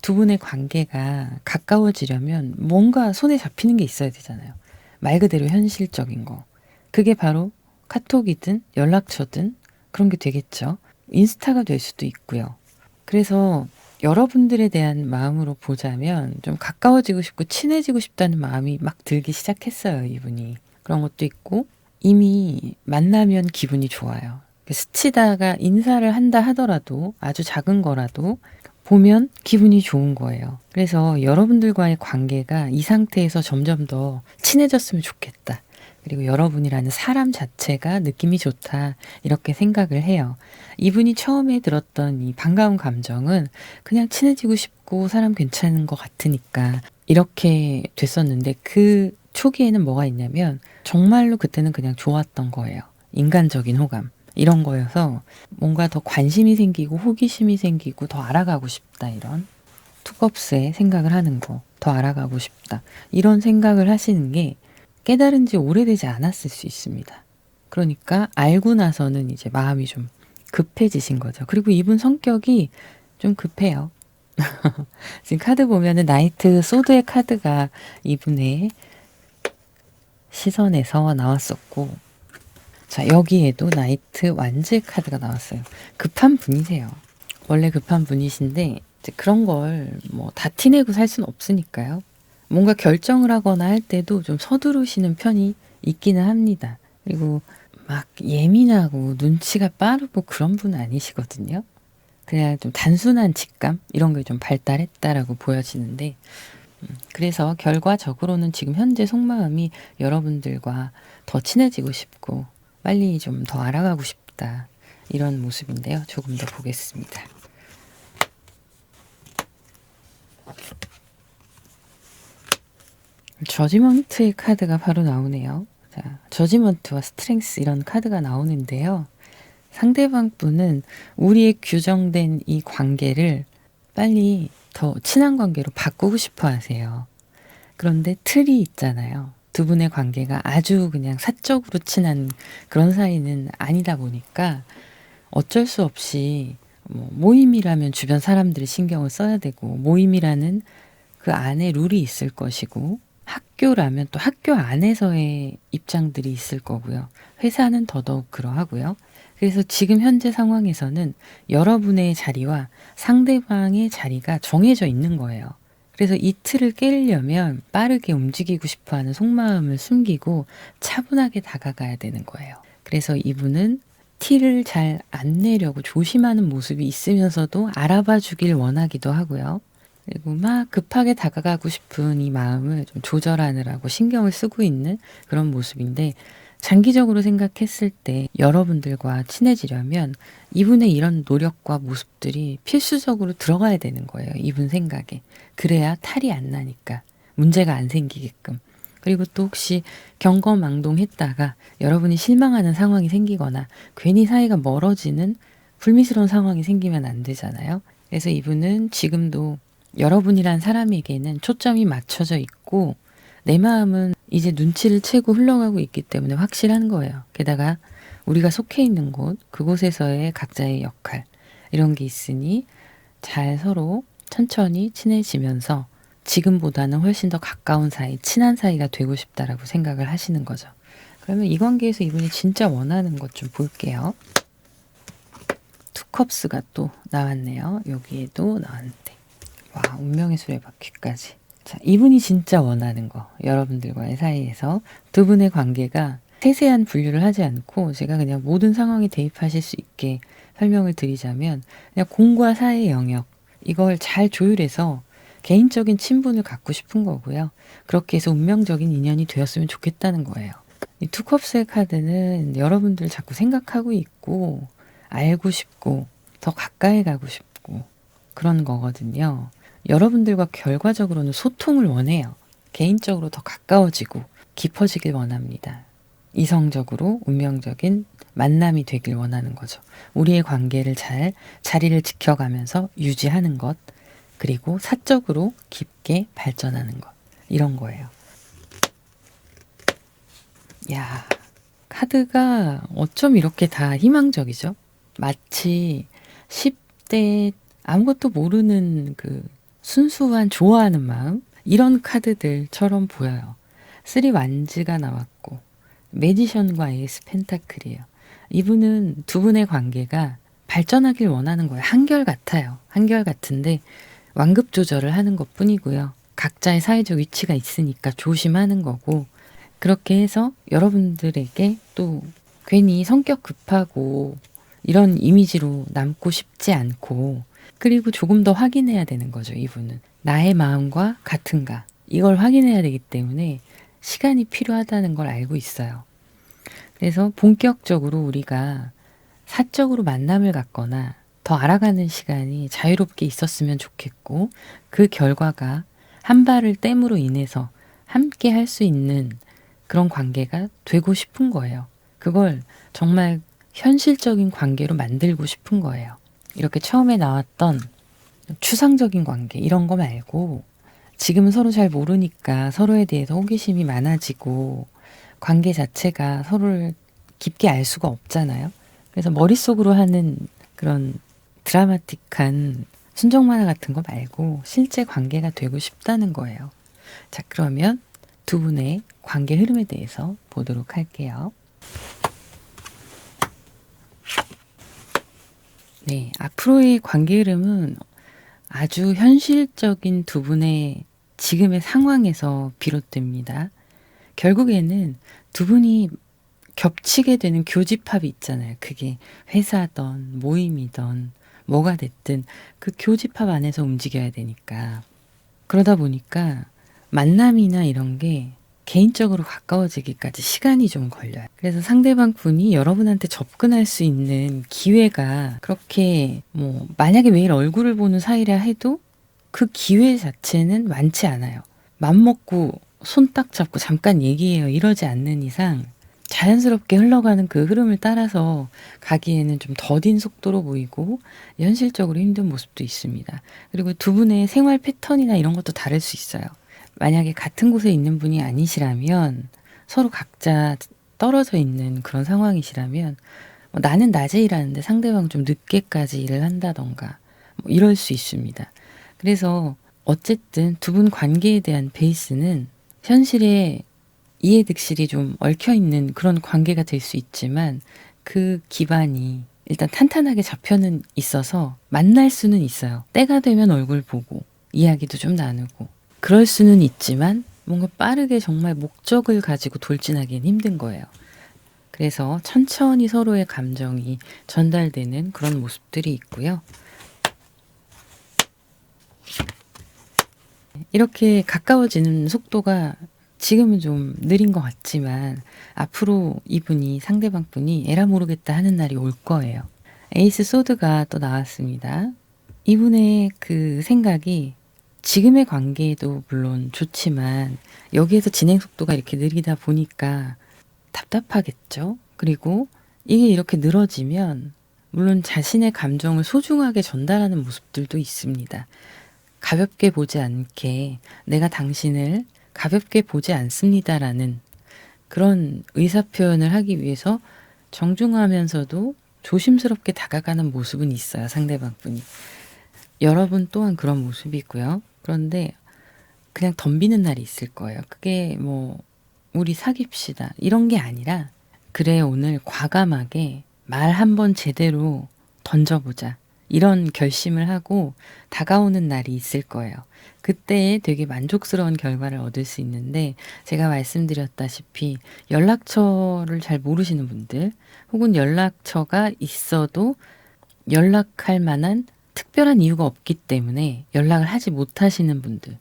두 분의 관계가 가까워지려면 뭔가 손에 잡히는 게 있어야 되잖아요. 말 그대로 현실적인 거. 그게 바로 카톡이든 연락처든 그런 게 되겠죠. 인스타가 될 수도 있고요. 그래서 여러분들에 대한 마음으로 보자면 좀 가까워지고 싶고 친해지고 싶다는 마음이 막 들기 시작했어요. 이분이. 그런 것도 있고 이미 만나면 기분이 좋아요. 스치다가 인사를 한다 하더라도 아주 작은 거라도 보면 기분이 좋은 거예요. 그래서 여러분들과의 관계가 이 상태에서 점점 더 친해졌으면 좋겠다. 그리고 여러분이라는 사람 자체가 느낌이 좋다. 이렇게 생각을 해요. 이분이 처음에 들었던 이 반가운 감정은 그냥 친해지고 싶고 사람 괜찮은 것 같으니까 이렇게 됐었는데 그 초기에는 뭐가 있냐면 정말로 그때는 그냥 좋았던 거예요. 인간적인 호감. 이런 거여서 뭔가 더 관심이 생기고 호기심이 생기고 더 알아가고 싶다. 이런 투컵스의 생각을 하는 거. 더 알아가고 싶다. 이런 생각을 하시는 게 깨달은 지 오래되지 않았을 수 있습니다. 그러니까 알고 나서는 이제 마음이 좀 급해지신 거죠. 그리고 이분 성격이 좀 급해요. 지금 카드 보면은 나이트 소드의 카드가 이분의 시선에서 나왔었고, 자, 여기에도 나이트 완즈 카드가 나왔어요. 급한 분이세요. 원래 급한 분이신데 이제 그런 걸 뭐 다 티내고 살 수는 없으니까요. 뭔가 결정을 하거나 할 때도 좀 서두르시는 편이 있기는 합니다. 그리고 막 예민하고 눈치가 빠르고 그런 분 아니시거든요. 그냥 좀 단순한 직감 이런 게 좀 발달했다라고 보여지는데, 그래서 결과적으로는 지금 현재 속마음이 여러분들과 더 친해지고 싶고 빨리 좀 더 알아가고 싶다. 이런 모습인데요. 조금 더 보겠습니다. 저지먼트의 카드가 바로 나오네요. 자, 저지먼트와 스트렝스 이런 카드가 나오는데요. 상대방 분은 우리의 규정된 이 관계를 빨리 더 친한 관계로 바꾸고 싶어 하세요. 그런데 틀이 있잖아요. 두 분의 관계가 아주 그냥 사적으로 친한 그런 사이는 아니다 보니까 어쩔 수 없이 뭐 모임이라면 주변 사람들이 신경을 써야 되고 모임이라는 그 안에 룰이 있을 것이고 학교라면 또 학교 안에서의 입장들이 있을 거고요. 회사는 더더욱 그러하고요. 그래서 지금 현재 상황에서는 여러분의 자리와 상대방의 자리가 정해져 있는 거예요. 그래서 이 틀을 깨려면 빠르게 움직이고 싶어하는 속마음을 숨기고 차분하게 다가가야 되는 거예요. 그래서 이분은 티를 잘 안 내려고 조심하는 모습이 있으면서도 알아봐 주길 원하기도 하고요. 그리고 막 급하게 다가가고 싶은 이 마음을 좀 조절하느라고 신경을 쓰고 있는 그런 모습인데, 장기적으로 생각했을 때 여러분들과 친해지려면 이분의 이런 노력과 모습들이 필수적으로 들어가야 되는 거예요. 이분 생각에. 그래야 탈이 안 나니까. 문제가 안 생기게끔. 그리고 또 혹시 경거망동했다가 여러분이 실망하는 상황이 생기거나 괜히 사이가 멀어지는 불미스러운 상황이 생기면 안 되잖아요. 그래서 이분은 지금도 여러분이란 사람에게는 초점이 맞춰져 있고 내 마음은 이제 눈치를 채고 흘러가고 있기 때문에 확실한 거예요. 게다가 우리가 속해 있는 곳, 그곳에서의 각자의 역할 이런 게 있으니 잘 서로 천천히 친해지면서 지금보다는 훨씬 더 가까운 사이, 친한 사이가 되고 싶다라고 생각을 하시는 거죠. 그러면 이 관계에서 이분이 진짜 원하는 것 좀 볼게요. 투컵스가 또 나왔네요. 여기에도 나왔는데. 와, 운명의 수레바퀴까지. 자, 이분이 진짜 원하는 거. 여러분들과의 사이에서 두 분의 관계가 세세한 분류를 하지 않고 제가 그냥 모든 상황에 대입하실 수 있게 설명을 드리자면 그냥 공과 사의 영역 이걸 잘 조율해서 개인적인 친분을 갖고 싶은 거고요. 그렇게 해서 운명적인 인연이 되었으면 좋겠다는 거예요. 이 투컵스의 카드는 여러분들 자꾸 생각하고 있고 알고 싶고 더 가까이 가고 싶고 그런 거거든요. 여러분들과 결과적으로는 소통을 원해요. 개인적으로 더 가까워지고 깊어지길 원합니다. 이성적으로 운명적인 만남이 되길 원하는 거죠. 우리의 관계를 잘 자리를 지켜가면서 유지하는 것, 그리고 사적으로 깊게 발전하는 것. 이런 거예요. 야, 카드가 어쩜 이렇게 다 희망적이죠? 마치 10대 아무것도 모르는 그 순수한 좋아하는 마음? 이런 카드들처럼 보여요. 3 완즈가 나왔고 매지션과 에이스 펜타클이에요. 이분은 두 분의 관계가 발전하길 원하는 거예요. 한결같아요. 한결같은데 완급 조절을 하는 것 뿐이고요. 각자의 사회적 위치가 있으니까 조심하는 거고 그렇게 해서 여러분들에게 또 괜히 성격 급하고 이런 이미지로 남고 싶지 않고 그리고 조금 더 확인해야 되는 거죠. 이분은. 나의 마음과 같은가 이걸 확인해야 되기 때문에 시간이 필요하다는 걸 알고 있어요. 그래서 본격적으로 우리가 사적으로 만남을 갖거나 더 알아가는 시간이 자유롭게 있었으면 좋겠고 그 결과가 한 발을 땜으로 인해서 함께 할 수 있는 그런 관계가 되고 싶은 거예요. 그걸 정말 현실적인 관계로 만들고 싶은 거예요. 이렇게 처음에 나왔던 추상적인 관계 이런 거 말고 지금은 서로 잘 모르니까 서로에 대해서 호기심이 많아지고 관계 자체가 서로를 깊게 알 수가 없잖아요. 그래서 머릿속으로 하는 그런 드라마틱한 순정 만화 같은 거 말고 실제 관계가 되고 싶다는 거예요. 자, 그러면 두 분의 관계 흐름에 대해서 보도록 할게요. 네, 앞으로의 관계 흐름은 아주 현실적인 두 분의 지금의 상황에서 비롯됩니다. 결국에는 두 분이 겹치게 되는 교집합이 있잖아요. 그게 회사든 모임이든 뭐가 됐든 그 교집합 안에서 움직여야 되니까. 그러다 보니까 만남이나 이런 게 개인적으로 가까워지기까지 시간이 좀 걸려요. 그래서 상대방 분이 여러분한테 접근할 수 있는 기회가 그렇게 뭐 만약에 매일 얼굴을 보는 사이라 해도 그 기회 자체는 많지 않아요. 맘먹고 손 딱 잡고 잠깐 얘기해요. 이러지 않는 이상 자연스럽게 흘러가는 그 흐름을 따라서 가기에는 좀 더딘 속도로 보이고 현실적으로 힘든 모습도 있습니다. 그리고 두 분의 생활 패턴이나 이런 것도 다를 수 있어요. 만약에 같은 곳에 있는 분이 아니시라면 서로 각자 떨어져 있는 그런 상황이시라면 나는 낮에 일하는데 상대방은 좀 늦게까지 일을 한다던가 이럴 수 있습니다. 그래서 어쨌든 두 분 관계에 대한 베이스는 현실에 이해득실이 좀 얽혀있는 그런 관계가 될 수 있지만 그 기반이 일단 탄탄하게 잡혀는 있어서 만날 수는 있어요. 때가 되면 얼굴 보고 이야기도 좀 나누고 그럴 수는 있지만 뭔가 빠르게 정말 목적을 가지고 돌진하기는 힘든 거예요. 그래서 천천히 서로의 감정이 전달되는 그런 모습들이 있고요. 이렇게 가까워지는 속도가 지금은 좀 느린 것 같지만 앞으로 이분이 상대방 분이 에라 모르겠다 하는 날이 올 거예요. 에이스 소드가 또 나왔습니다. 이분의 그 생각이 지금의 관계도 물론 좋지만 여기에서 진행 속도가 이렇게 느리다 보니까 답답하겠죠. 그리고 이게 이렇게 늘어지면 물론 자신의 감정을 소중하게 전달하는 모습들도 있습니다. 가볍게 보지 않게 내가 당신을 가볍게 보지 않습니다라는 그런 의사표현을 하기 위해서 정중하면서도 조심스럽게 다가가는 모습은 있어요. 상대방 분이. 여러분 또한 그런 모습이 있고요. 그런데 그냥 덤비는 날이 있을 거예요. 그게 뭐 우리 사귀읍시다 이런 게 아니라 그래 오늘 과감하게 말 한번 제대로 던져보자 이런 결심을 하고 다가오는 날이 있을 거예요. 그때 되게 만족스러운 결과를 얻을 수 있는데 제가 말씀드렸다시피 연락처를 잘 모르시는 분들 혹은 연락처가 있어도 연락할 만한 특별한 이유가 없기 때문에 연락을 하지 못하시는 분들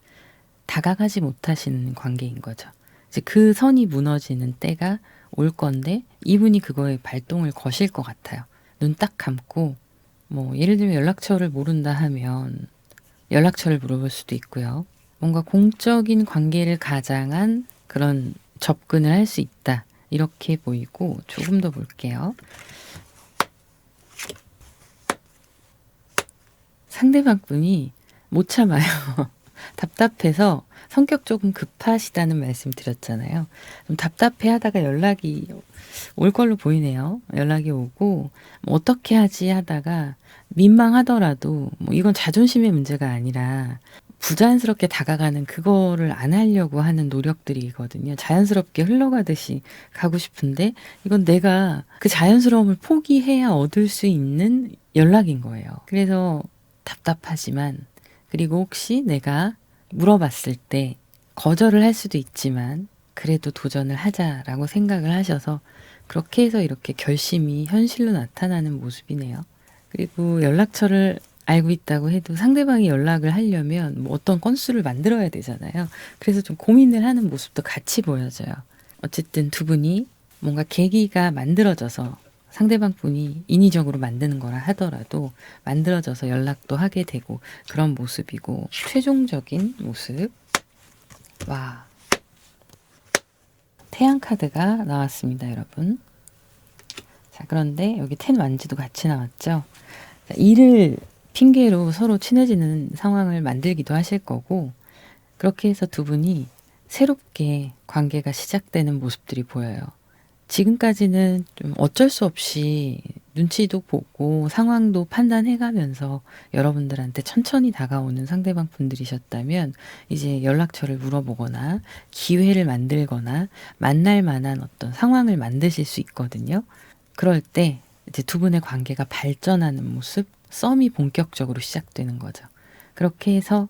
다가가지 못하시는 관계인 거죠. 이제 그 선이 무너지는 때가 올 건데 이분이 그거에 발동을 거실 것 같아요. 눈 딱 감고 뭐 예를 들면 연락처를 모른다 하면 연락처를 물어볼 수도 있고요. 뭔가 공적인 관계를 가장한 그런 접근을 할 수 있다. 이렇게 보이고 조금 더 볼게요. 상대방 분이 못 참아요. 답답해서 성격 조금 급하시다는 말씀 드렸잖아요. 좀 답답해 하다가 연락이 올 걸로 보이네요. 연락이 오고 뭐 어떻게 하지 하다가 민망하더라도 뭐 이건 자존심의 문제가 아니라 부자연스럽게 다가가는 그거를 안 하려고 하는 노력들이거든요. 자연스럽게 흘러가듯이 가고 싶은데 이건 내가 그 자연스러움을 포기해야 얻을 수 있는 연락인 거예요. 그래서 답답하지만 그리고 혹시 내가 물어봤을 때 거절을 할 수도 있지만 그래도 도전을 하자라고 생각을 하셔서 그렇게 해서 이렇게 결심이 현실로 나타나는 모습이네요. 그리고 연락처를 알고 있다고 해도 상대방이 연락을 하려면 뭐 어떤 건수를 만들어야 되잖아요. 그래서 좀 고민을 하는 모습도 같이 보여져요. 어쨌든 두 분이 뭔가 계기가 만들어져서 상대방 분이 인위적으로 만드는 거라 하더라도 만들어져서 연락도 하게 되고 그런 모습이고 최종적인 모습. 와. 태양 카드가 나왔습니다, 여러분. 자, 그런데 여기 텐 완지도 같이 나왔죠. 자, 일을 핑계로 서로 친해지는 상황을 만들기도 하실 거고 그렇게 해서 두 분이 새롭게 관계가 시작되는 모습들이 보여요. 지금까지는 좀 어쩔 수 없이 눈치도 보고 상황도 판단해가면서 여러분들한테 천천히 다가오는 상대방 분들이셨다면 이제 연락처를 물어보거나 기회를 만들거나 만날 만한 어떤 상황을 만드실 수 있거든요. 그럴 때 이제 두 분의 관계가 발전하는 모습, 썸이 본격적으로 시작되는 거죠. 그렇게 해서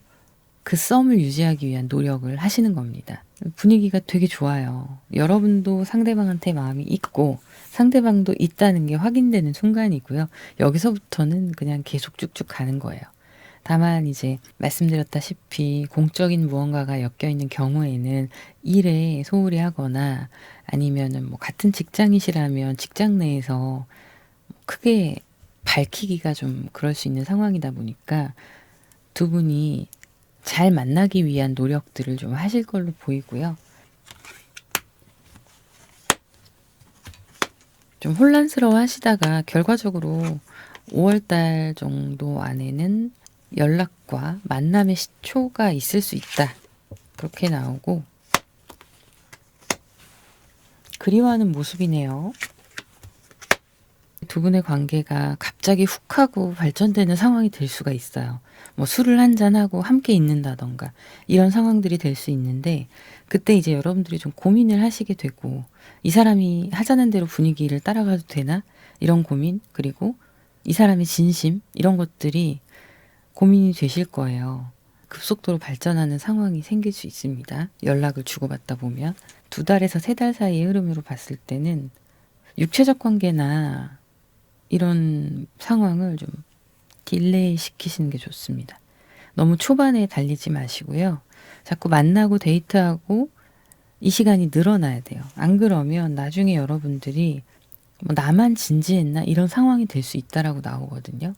그 썸을 유지하기 위한 노력을 하시는 겁니다. 분위기가 되게 좋아요. 여러분도 상대방한테 마음이 있고 상대방도 있다는 게 확인되는 순간이고요. 여기서부터는 그냥 계속 쭉쭉 가는 거예요. 다만 이제 말씀드렸다시피 공적인 무언가가 엮여 있는 경우에는 일에 소홀히 하거나 아니면은 뭐 같은 직장이시라면 직장 내에서 크게 밝히기가 좀 그럴 수 있는 상황이다 보니까 두 분이 잘 만나기 위한 노력들을 좀 하실 걸로 보이고요. 좀 혼란스러워 하시다가 결과적으로 5월달 정도 안에는 연락과 만남의 시초가 있을 수 있다. 그렇게 나오고 그리워하는 모습이네요. 두 분의 관계가 갑자기 훅 하고 발전되는 상황이 될 수가 있어요. 뭐 술을 한잔하고 함께 있는다던가 이런 상황들이 될 수 있는데 그때 이제 여러분들이 좀 고민을 하시게 되고 이 사람이 하자는 대로 분위기를 따라가도 되나? 이런 고민 그리고 이 사람의 진심 이런 것들이 고민이 되실 거예요. 급속도로 발전하는 상황이 생길 수 있습니다. 연락을 주고받다 보면 2달에서 3달 사이의 흐름으로 봤을 때는 육체적 관계나 이런 상황을 좀 딜레이 시키시는 게 좋습니다. 너무 초반에 달리지 마시고요. 자꾸 만나고 데이트하고 이 시간이 늘어나야 돼요. 안 그러면 나중에 여러분들이 뭐 나만 진지했나 이런 상황이 될 수 있다라고 나오거든요.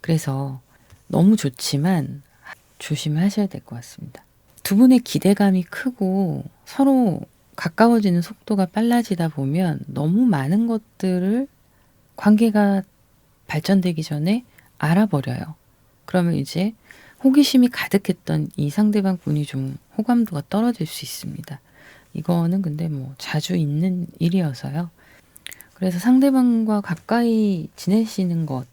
그래서 너무 좋지만 조심하셔야 될 것 같습니다. 두 분의 기대감이 크고 서로 가까워지는 속도가 빨라지다 보면 너무 많은 것들을 관계가 발전되기 전에 알아버려요. 그러면 이제 호기심이 가득했던 이 상대방 분이 좀 호감도가 떨어질 수 있습니다. 이거는 근데 뭐 자주 있는 일이어서요. 그래서 상대방과 가까이 지내시는 것,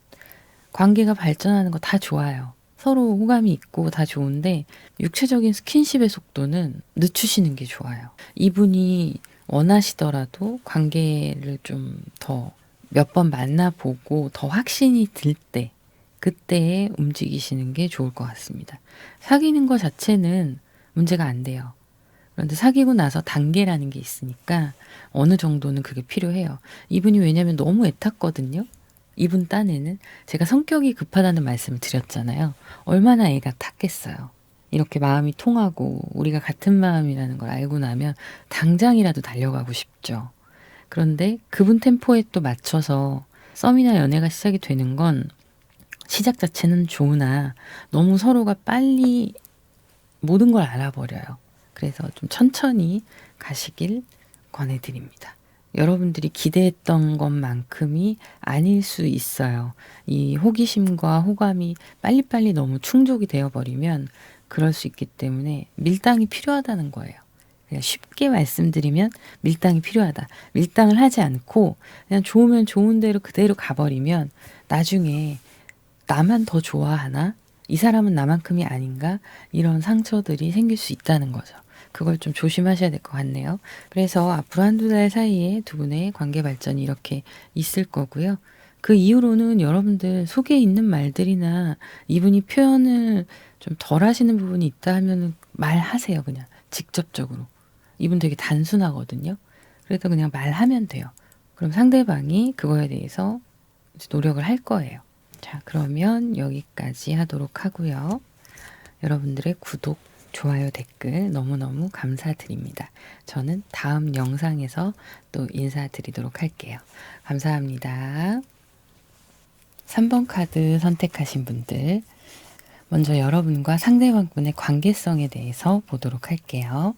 관계가 발전하는 거 다 좋아요. 서로 호감이 있고 다 좋은데 육체적인 스킨십의 속도는 늦추시는 게 좋아요. 이분이 원하시더라도 관계를 좀 더 몇 번 만나보고 더 확신이 들 때, 그때에 움직이시는 게 좋을 것 같습니다. 사귀는 것 자체는 문제가 안 돼요. 그런데 사귀고 나서 단계라는 게 있으니까 어느 정도는 그게 필요해요. 이분이 왜냐면 너무 애탔거든요. 이분 딴에는 제가 성격이 급하다는 말씀을 드렸잖아요. 얼마나 애가 탔겠어요. 이렇게 마음이 통하고 우리가 같은 마음이라는 걸 알고 나면 당장이라도 달려가고 싶죠. 그런데 그분 템포에 또 맞춰서 썸이나 연애가 시작이 되는 건 시작 자체는 좋으나 너무 서로가 빨리 모든 걸 알아버려요. 그래서 좀 천천히 가시길 권해드립니다. 여러분들이 기대했던 것만큼이 아닐 수 있어요. 이 호기심과 호감이 빨리빨리 너무 충족이 되어버리면 그럴 수 있기 때문에 밀당이 필요하다는 거예요. 그냥 쉽게 말씀드리면 밀당이 필요하다. 밀당을 하지 않고 그냥 좋으면 좋은 대로 그대로 가버리면 나중에 나만 더 좋아하나? 이 사람은 나만큼이 아닌가? 이런 상처들이 생길 수 있다는 거죠. 그걸 좀 조심하셔야 될 것 같네요. 그래서 앞으로 한두 달 사이에 두 분의 관계 발전이 이렇게 있을 거고요. 그 이후로는 여러분들 속에 있는 말들이나 이분이 표현을 좀 덜 하시는 부분이 있다 하면 말하세요. 그냥 직접적으로. 이분 되게 단순하거든요. 그래서 그냥 말하면 돼요. 그럼 상대방이 그거에 대해서 노력을 할 거예요. 자, 그러면 여기까지 하도록 하고요. 여러분들의 구독, 좋아요, 댓글 너무너무 감사드립니다. 저는 다음 영상에서 또 인사드리도록 할게요. 감사합니다. 3번 카드 선택하신 분들, 먼저 여러분과 상대방분의 관계성에 대해서 보도록 할게요.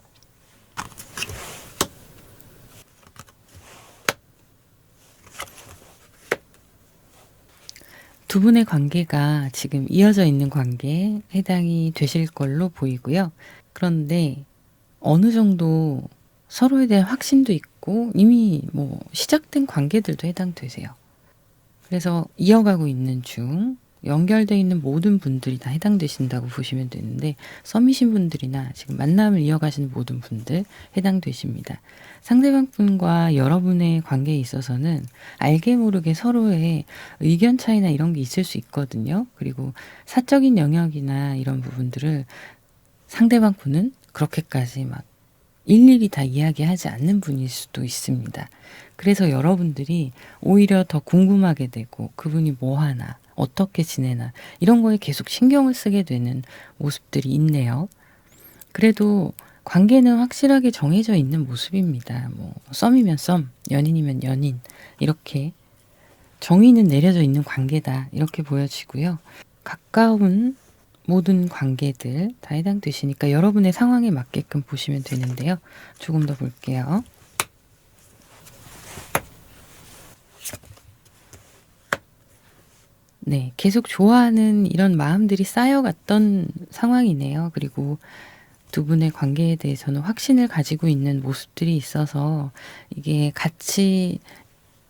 두 분의 관계가 지금 이어져 있는 관계에 해당이 되실 걸로 보이고요. 그런데 어느 정도 서로에 대한 확신도 있고 이미 뭐 시작된 관계들도 해당되세요. 그래서 이어가고 있는 중 연결되어 있는 모든 분들이 다 해당되신다고 보시면 되는데 썸이신 분들이나 지금 만남을 이어가시는 모든 분들 해당되십니다. 상대방 분과 여러분의 관계에 있어서는 알게 모르게 서로의 의견 차이나 이런 게 있을 수 있거든요. 그리고 사적인 영역이나 이런 부분들을 상대방 분은 그렇게까지 막 일일이 다 이야기하지 않는 분일 수도 있습니다. 그래서 여러분들이 오히려 더 궁금하게 되고 그분이 뭐 하나, 어떻게 지내나 이런 거에 계속 신경을 쓰게 되는 모습들이 있네요. 그래도 관계는 확실하게 정해져 있는 모습입니다. 뭐 썸이면 썸, 연인이면 연인 이렇게 정의는 내려져 있는 관계다 이렇게 보여지고요. 가까운 모든 관계들 다 해당되시니까 여러분의 상황에 맞게끔 보시면 되는데요. 조금 더 볼게요. 네, 계속 좋아하는 이런 마음들이 쌓여갔던 상황이네요. 그리고 두 분의 관계에 대해서는 확신을 가지고 있는 모습들이 있어서 이게 같이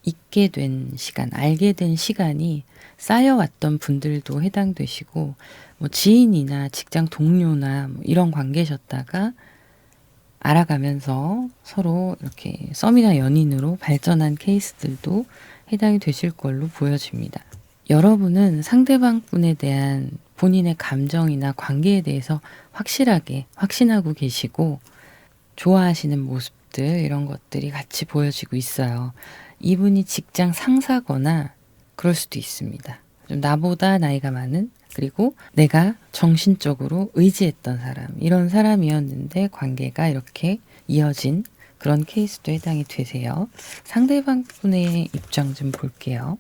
있게 된 시간, 알게 된 시간이 쌓여왔던 분들도 해당되시고 뭐 지인이나 직장 동료나 뭐 이런 관계셨다가 알아가면서 서로 이렇게 썸이나 연인으로 발전한 케이스들도 해당이 되실 걸로 보여집니다. 여러분은 상대방 분에 대한 본인의 감정이나 관계에 대해서 확실하게 확신하고 계시고 좋아하시는 모습들 이런 것들이 같이 보여지고 있어요. 이분이 직장 상사거나 그럴 수도 있습니다. 좀 나보다 나이가 많은 그리고 내가 정신적으로 의지했던 사람 이런 사람이었는데 관계가 이렇게 이어진 그런 케이스도 해당이 되세요. 상대방 분의 입장 좀 볼게요.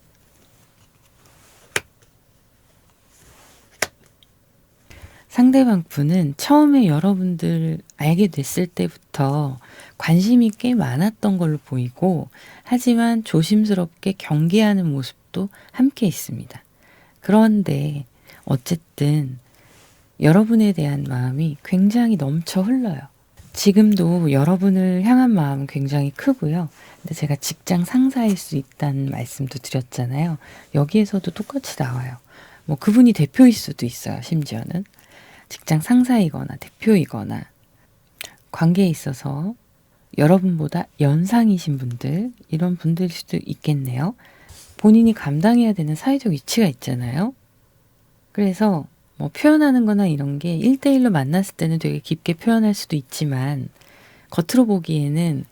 상대방 분은 처음에 여러분들 알게 됐을 때부터 관심이 꽤 많았던 걸로 보이고, 하지만 조심스럽게 경계하는 모습도 함께 있습니다. 그런데 어쨌든 여러분에 대한 마음이 굉장히 넘쳐 흘러요. 지금도 여러분을 향한 마음은 굉장히 크고요. 근데 제가 직장 상사일 수 있다는 말씀도 드렸잖아요. 여기에서도 똑같이 나와요. 뭐 그분이 대표일 수도 있어요. 심지어는 직장 상사이거나 대표이거나 관계에 있어서 여러분보다 연상이신 분들, 이런 분들일 수도 있겠네요. 본인이 감당해야 되는 사회적 위치가 있잖아요. 그래서 뭐 표현하는 거나 이런 게 1대1로 만났을 때는 되게 깊게 표현할 수도 있지만, 겉으로 보기에는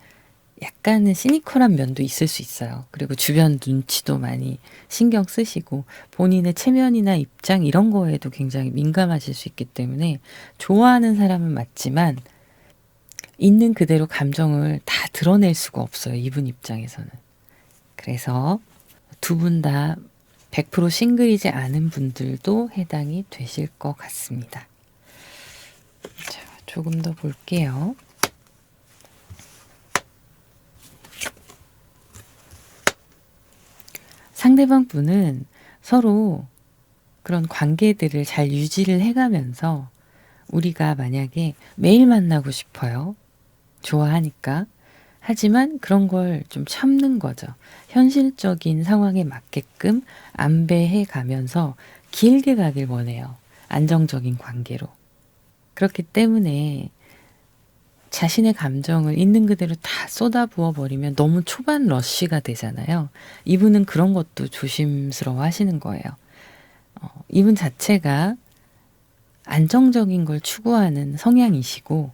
약간은 시니컬한 면도 있을 수 있어요. 그리고 주변 눈치도 많이 신경 쓰시고 본인의 체면이나 입장 이런 거에도 굉장히 민감하실 수 있기 때문에 좋아하는 사람은 맞지만 있는 그대로 감정을 다 드러낼 수가 없어요. 이분 입장에서는. 그래서 두 분 다 100% 싱글이지 않은 분들도 해당이 되실 것 같습니다. 자, 조금 더 볼게요. 상대방 분은 서로 그런 관계들을 잘 유지를 해가면서, 우리가 만약에 매일 만나고 싶어요. 좋아하니까. 하지만 그런 걸 좀 참는 거죠. 현실적인 상황에 맞게끔 안배해 가면서 길게 가길 원해요. 안정적인 관계로. 그렇기 때문에 자신의 감정을 있는 그대로 다 쏟아부어 버리면 너무 초반 러쉬가 되잖아요. 이분은 그런 것도 조심스러워 하시는 거예요. 이분 자체가 안정적인 걸 추구하는 성향이시고,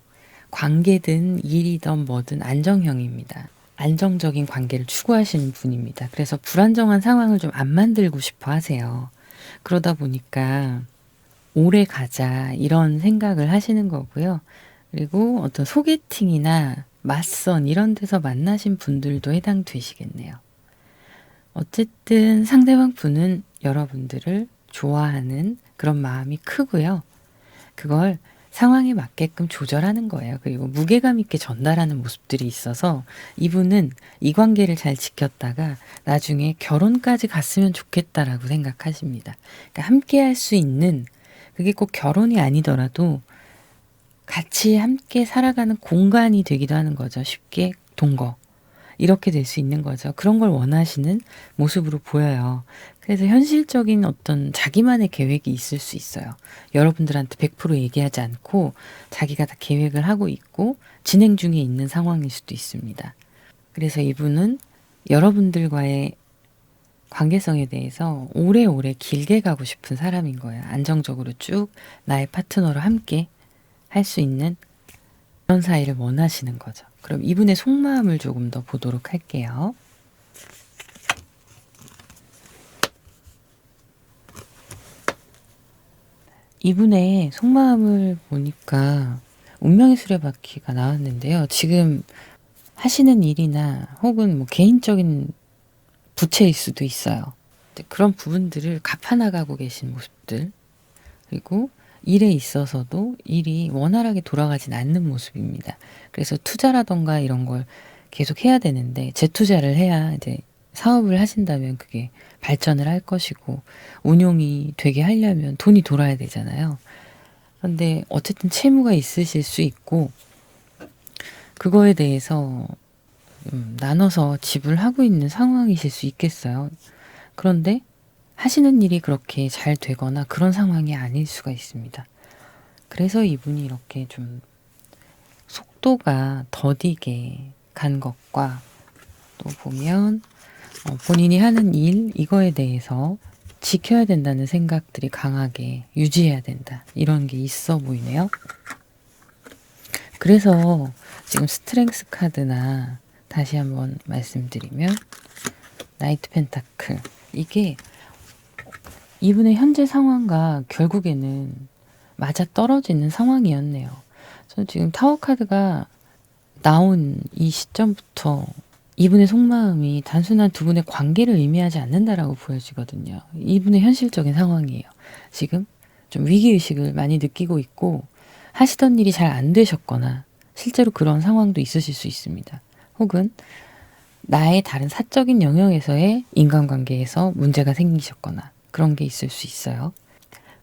관계든 일이든 뭐든 안정형입니다. 안정적인 관계를 추구하시는 분입니다. 그래서 불안정한 상황을 좀 안 만들고 싶어 하세요. 그러다 보니까 오래 가자 이런 생각을 하시는 거고요. 그리고 어떤 소개팅이나 맞선 이런 데서 만나신 분들도 해당되시겠네요. 어쨌든 상대방 분은 여러분들을 좋아하는 그런 마음이 크고요. 그걸 상황에 맞게끔 조절하는 거예요. 그리고 무게감 있게 전달하는 모습들이 있어서 이분은 이 관계를 잘 지켰다가 나중에 결혼까지 갔으면 좋겠다라고 생각하십니다. 그러니까 함께 할 수 있는, 그게 꼭 결혼이 아니더라도 같이 함께 살아가는 공간이 되기도 하는 거죠. 쉽게 동거. 이렇게 될 수 있는 거죠. 그런 걸 원하시는 모습으로 보여요. 그래서 현실적인 어떤 자기만의 계획이 있을 수 있어요. 여러분들한테 100% 얘기하지 않고 자기가 다 계획을 하고 있고 진행 중에 있는 상황일 수도 있습니다. 그래서 이분은 여러분들과의 관계성에 대해서 오래오래 길게 가고 싶은 사람인 거예요. 안정적으로 쭉 나의 파트너로 함께 할 수 있는 그런 사이를 원하시는 거죠. 그럼 이분의 속마음을 조금 더 보도록 할게요. 이분의 속마음을 보니까 운명의 수레바퀴가 나왔는데요. 지금 하시는 일이나 혹은 뭐 개인적인 부채일 수도 있어요. 그런 부분들을 갚아나가고 계신 모습들, 그리고 일에 있어서도 일이 원활하게 돌아가진 않는 모습입니다. 그래서 투자라던가 이런 걸 계속 해야 되는데, 재투자를 해야 이제 사업을 하신다면 그게 발전을 할 것이고, 운용이 되게 하려면 돈이 돌아야 되잖아요. 그런데 어쨌든 채무가 있으실 수 있고, 그거에 대해서 나눠서 지불하고 있는 상황이실 수 있겠어요. 그런데 하시는 일이 그렇게 잘 되거나 그런 상황이 아닐 수가 있습니다. 그래서 이분이 이렇게 좀 속도가 더디게 간 것과, 또 보면 본인이 하는 일 이거에 대해서 지켜야 된다는 생각들이 강하게 유지해야 된다, 이런 게 있어 보이네요. 그래서 지금 스트렝스 카드나 다시 한번 말씀드리면 나이트 펜타클, 이게 이분의 현재 상황과 결국에는 맞아 떨어지는 상황이었네요. 저는 지금 타워 카드가 나온 이 시점부터 이분의 속마음이 단순한 두 분의 관계를 의미하지 않는다라고 보여지거든요. 이분의 현실적인 상황이에요. 지금 좀 위기의식을 많이 느끼고 있고 하시던 일이 잘 안 되셨거나 실제로 그런 상황도 있으실 수 있습니다. 혹은 나의 다른 사적인 영역에서의 인간관계에서 문제가 생기셨거나 그런 게 있을 수 있어요.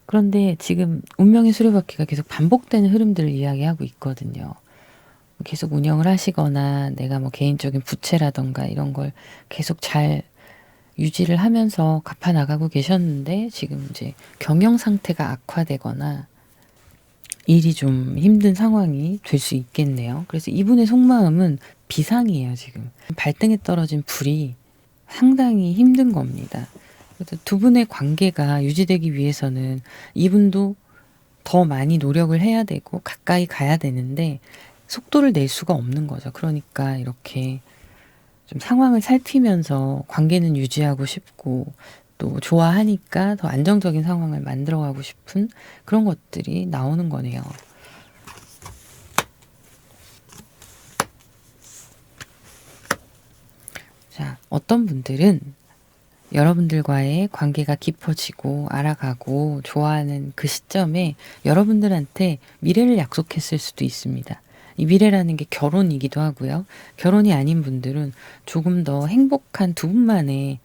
그런데 지금 운명의 수레바퀴가 계속 반복되는 흐름들을 이야기하고 있거든요. 계속 운영을 하시거나 내가 뭐 개인적인 부채라던가 이런 걸 계속 잘 유지를 하면서 갚아 나가고 계셨는데 지금 이제 경영 상태가 악화되거나 일이 좀 힘든 상황이 될 수 있겠네요. 그래서 이분의 속마음은 비상이에요, 지금. 발등에 떨어진 불이 상당히 힘든 겁니다. 그래서 두 분의 관계가 유지되기 위해서는 이분도 더 많이 노력을 해야 되고 가까이 가야 되는데 속도를 낼 수가 없는 거죠. 그러니까 이렇게 좀 상황을 살피면서 관계는 유지하고 싶고 또 좋아하니까 더 안정적인 상황을 만들어가고 싶은 그런 것들이 나오는 거네요. 자, 어떤 분들은 여러분들과의 관계가 깊어지고 알아가고 좋아하는 그 시점에 여러분들한테 미래를 약속했을 수도 있습니다. 이 미래라는 게 결혼이기도 하고요. 결혼이 아닌 분들은 조금 더 행복한 두 분만의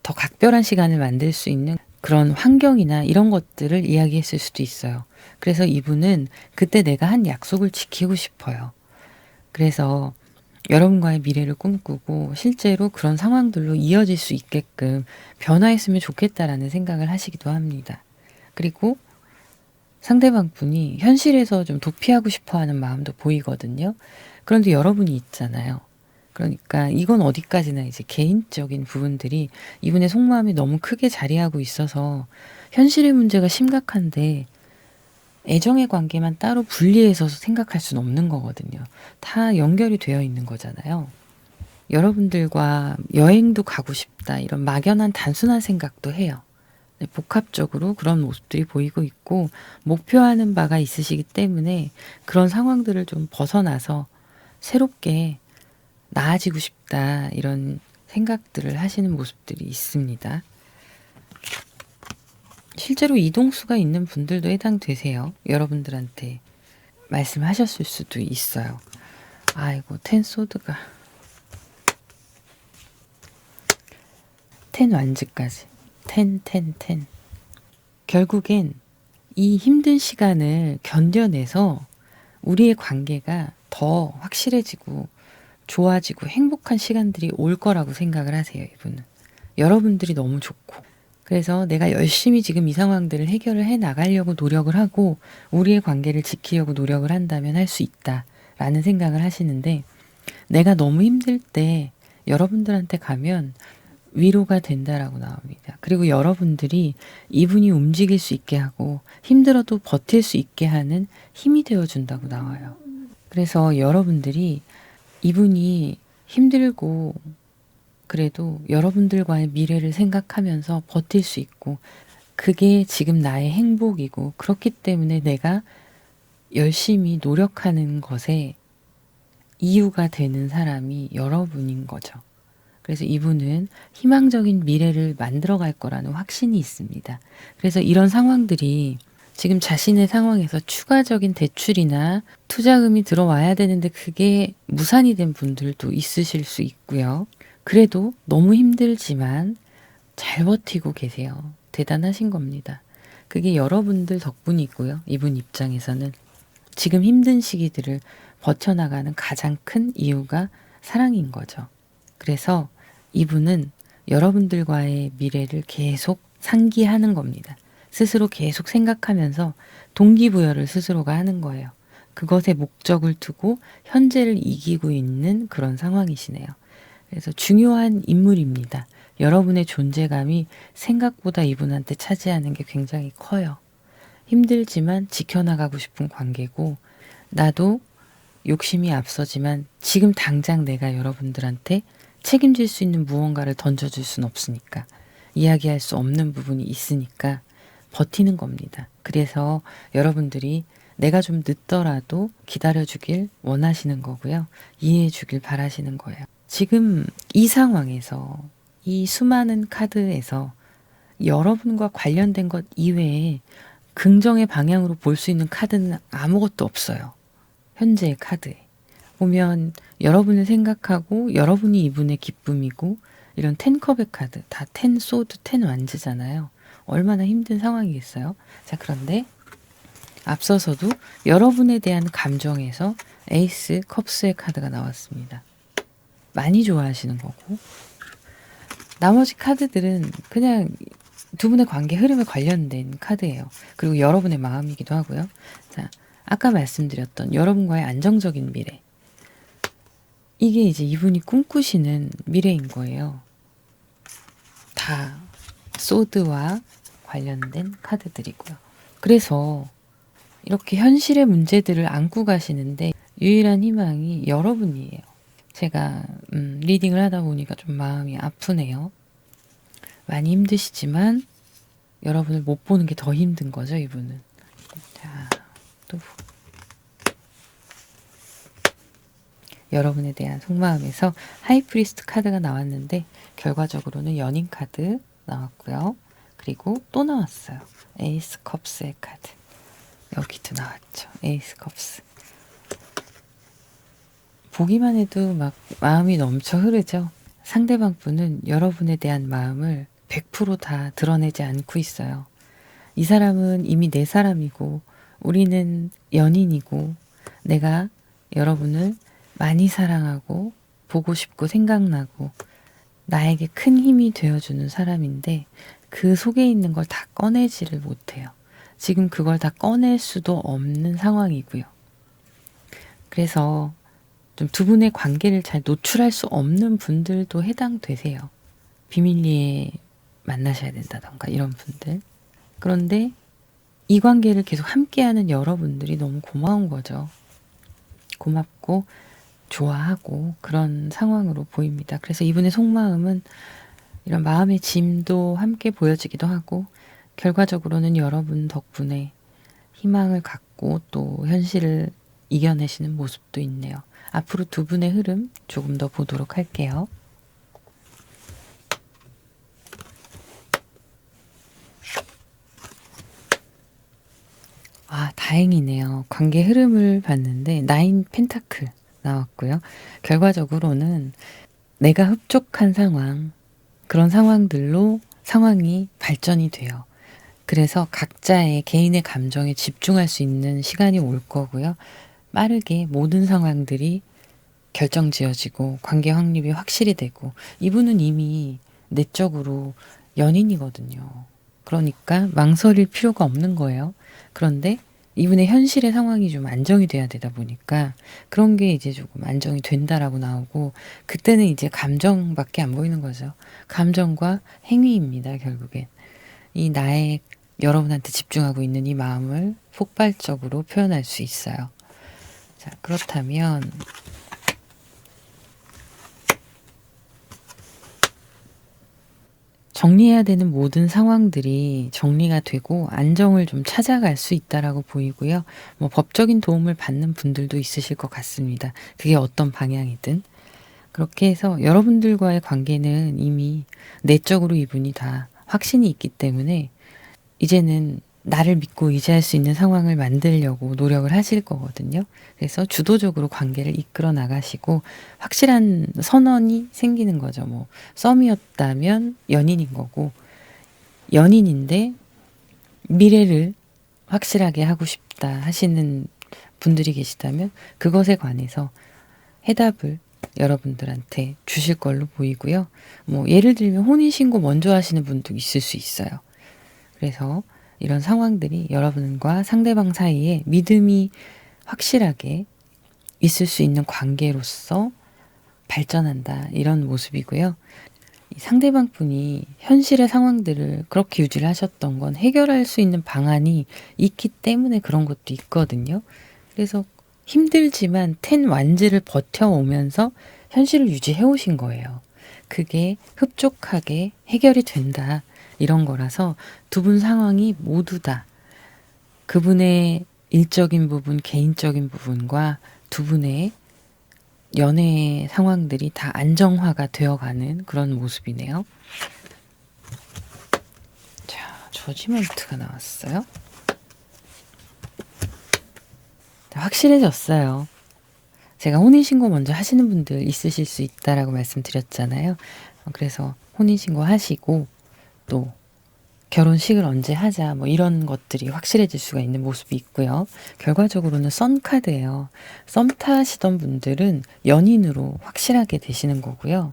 더 각별한 시간을 만들 수 있는 그런 환경이나 이런 것들을 이야기했을 수도 있어요. 그래서 이분은 그때 내가 한 약속을 지키고 싶어요. 그래서 여러분과의 미래를 꿈꾸고 실제로 그런 상황들로 이어질 수 있게끔 변화했으면 좋겠다라는 생각을 하시기도 합니다. 그리고 상대방 분이 현실에서 좀 도피하고 싶어 하는 마음도 보이거든요. 그런데 여러분이 있잖아요. 그러니까 이건 어디까지나 이제 개인적인 부분들이 이분의 속마음이 너무 크게 자리하고 있어서 현실의 문제가 심각한데 애정의 관계만 따로 분리해서 생각할 수는 없는 거거든요. 다 연결이 되어 있는 거잖아요. 여러분들과 여행도 가고 싶다 이런 막연한 단순한 생각도 해요. 복합적으로 그런 모습들이 보이고 있고 목표하는 바가 있으시기 때문에 그런 상황들을 좀 벗어나서 새롭게 나아지고 싶다 이런 생각들을 하시는 모습들이 있습니다. 실제로 이동수가 있는 분들도 해당되세요. 여러분들한테 말씀하셨을 수도 있어요. 아이고 텐소드가 10 완즈까지 10. 결국엔 이 힘든 시간을 견뎌내서 우리의 관계가 더 확실해지고 좋아지고 행복한 시간들이 올 거라고 생각을 하세요. 이분은. 여러분들이 너무 좋고 그래서 내가 열심히 지금 이 상황들을 해결을 해 나가려고 노력을 하고 우리의 관계를 지키려고 노력을 한다면 할 수 있다라는 생각을 하시는데 내가 너무 힘들 때 여러분들한테 가면 위로가 된다라고 나옵니다. 그리고 여러분들이 이분이 움직일 수 있게 하고 힘들어도 버틸 수 있게 하는 힘이 되어준다고 나와요. 그래서 여러분들이 이분이 힘들고 그래도 여러분들과의 미래를 생각하면서 버틸 수 있고 그게 지금 나의 행복이고 그렇기 때문에 내가 열심히 노력하는 것에 이유가 되는 사람이 여러분인 거죠. 그래서 이분은 희망적인 미래를 만들어갈 거라는 확신이 있습니다. 그래서 이런 상황들이 지금 자신의 상황에서 추가적인 대출이나 투자금이 들어와야 되는데 그게 무산이 된 분들도 있으실 수 있고요. 그래도 너무 힘들지만 잘 버티고 계세요. 대단하신 겁니다. 그게 여러분들 덕분이고요. 이분 입장에서는 지금 힘든 시기들을 버텨나가는 가장 큰 이유가 사랑인 거죠. 그래서 이분은 여러분들과의 미래를 계속 상기하는 겁니다. 스스로 계속 생각하면서 동기부여를 스스로가 하는 거예요. 그것에 목적을 두고 현재를 이기고 있는 그런 상황이시네요. 그래서 중요한 인물입니다. 여러분의 존재감이 생각보다 이분한테 차지하는 게 굉장히 커요. 힘들지만 지켜나가고 싶은 관계고 나도 욕심이 앞서지만 지금 당장 내가 여러분들한테 책임질 수 있는 무언가를 던져줄 순 없으니까 이야기할 수 없는 부분이 있으니까 버티는 겁니다. 그래서 여러분들이 내가 좀 늦더라도 기다려주길 원하시는 거고요. 이해해주길 바라시는 거예요. 지금 이 상황에서 이 수많은 카드에서 여러분과 관련된 것 이외에 긍정의 방향으로 볼 수 있는 카드는 아무것도 없어요. 현재의 카드에. 보면 여러분을 생각하고 여러분이 이분의 기쁨이고 이런 텐컵의 카드 다 텐 소드 텐 완즈잖아요. 얼마나 힘든 상황이겠어요. 자, 그런데 앞서서도 여러분에 대한 감정에서 에이스 컵스의 카드가 나왔습니다. 많이 좋아하시는 거고 나머지 카드들은 그냥 두 분의 관계 흐름에 관련된 카드예요. 그리고 여러분의 마음이기도 하고요. 자, 아까 말씀드렸던 여러분과의 안정적인 미래. 이게 이제 이분이 꿈꾸시는 미래인 거예요. 다 소드와 관련된 카드들이고요. 그래서 이렇게 현실의 문제들을 안고 가시는데 유일한 희망이 여러분이에요. 제가 리딩을 하다 보니까 좀 마음이 아프네요. 많이 힘드시지만 여러분을 못 보는 게 더 힘든 거죠, 이분은. 자, 또 여러분에 대한 속마음에서 하이프리스트 카드가 나왔는데 결과적으로는 연인 카드 나왔고요. 그리고 또 나왔어요. 에이스 컵스의 카드. 여기도 나왔죠. 에이스 컵스. 보기만 해도 막 마음이 넘쳐 흐르죠. 상대방 분은 여러분에 대한 마음을 100%다 드러내지 않고 있어요. 이 사람은 이미 내 사람이고 우리는 연인이고 내가 여러분을 많이 사랑하고 보고 싶고 생각나고 나에게 큰 힘이 되어주는 사람인데 그 속에 있는 걸 다 꺼내지를 못해요. 지금 그걸 다 꺼낼 수도 없는 상황이고요. 그래서 좀 두 분의 관계를 잘 노출할 수 없는 분들도 해당되세요. 비밀리에 만나셔야 된다던가 이런 분들. 그런데 이 관계를 계속 함께하는 여러분들이 너무 고마운 거죠. 고맙고 좋아하고 그런 상황으로 보입니다. 그래서 이분의 속마음은 이런 마음의 짐도 함께 보여지기도 하고 결과적으로는 여러분 덕분에 희망을 갖고 또 현실을 이겨내시는 모습도 있네요. 앞으로 두 분의 흐름 조금 더 보도록 할게요. 아, 다행이네요. 관계 흐름을 봤는데 나인 펜타클 나왔고요. 결과적으로는 내가 흡족한 상황, 그런 상황들로 상황이 발전이 돼요. 그래서 각자의 개인의 감정에 집중할 수 있는 시간이 올 거고요. 빠르게 모든 상황들이 결정지어지고 관계 확립이 확실히 되고 이분은 이미 내적으로 연인이거든요. 그러니까 망설일 필요가 없는 거예요. 그런데 이분의 현실의 상황이 좀 안정이 돼야 되다 보니까 그런 게 이제 조금 안정이 된다라고 나오고 그때는 이제 감정밖에 안 보이는 거죠. 감정과 행위입니다, 결국엔. 이 나의 여러분한테 집중하고 있는 이 마음을 폭발적으로 표현할 수 있어요. 자, 그렇다면 정리해야 되는 모든 상황들이 정리가 되고 안정을 좀 찾아갈 수 있다라고 보이고요. 뭐 법적인 도움을 받는 분들도 있으실 것 같습니다. 그게 어떤 방향이든. 그렇게 해서 여러분들과의 관계는 이미 내적으로 이분이 다 확신이 있기 때문에 이제는 나를 믿고 의지할 수 있는 상황을 만들려고 노력을 하실 거거든요. 그래서 주도적으로 관계를 이끌어 나가시고 확실한 선언이 생기는 거죠. 뭐 썸이었다면 연인인 거고 연인인데 미래를 확실하게 하고 싶다 하시는 분들이 계시다면 그것에 관해서 해답을 여러분들한테 주실 걸로 보이고요. 뭐 예를 들면 혼인신고 먼저 하시는 분도 있을 수 있어요. 그래서 이런 상황들이 여러분과 상대방 사이에 믿음이 확실하게 있을 수 있는 관계로서 발전한다. 이런 모습이고요. 상대방 분이 현실의 상황들을 그렇게 유지를 하셨던 건 해결할 수 있는 방안이 있기 때문에 그런 것도 있거든요. 그래서 힘들지만 텐 완즈를 버텨오면서 현실을 유지해 오신 거예요. 그게 흡족하게 해결이 된다. 이런 거라서 두 분 상황이 모두 다 그분의 일적인 부분, 개인적인 부분과 두 분의 연애 상황들이 다 안정화가 되어가는 그런 모습이네요. 자, 저지먼트가 나왔어요. 확실해졌어요. 제가 혼인신고 먼저 하시는 분들 있으실 수 있다라고 말씀드렸잖아요. 그래서 혼인신고 하시고 또 결혼식을 언제 하자 뭐 이런 것들이 확실해질 수가 있는 모습이 있고요. 결과적으로는 썬카드예요. 썸 타시던 분들은 연인으로 확실하게 되시는 거고요.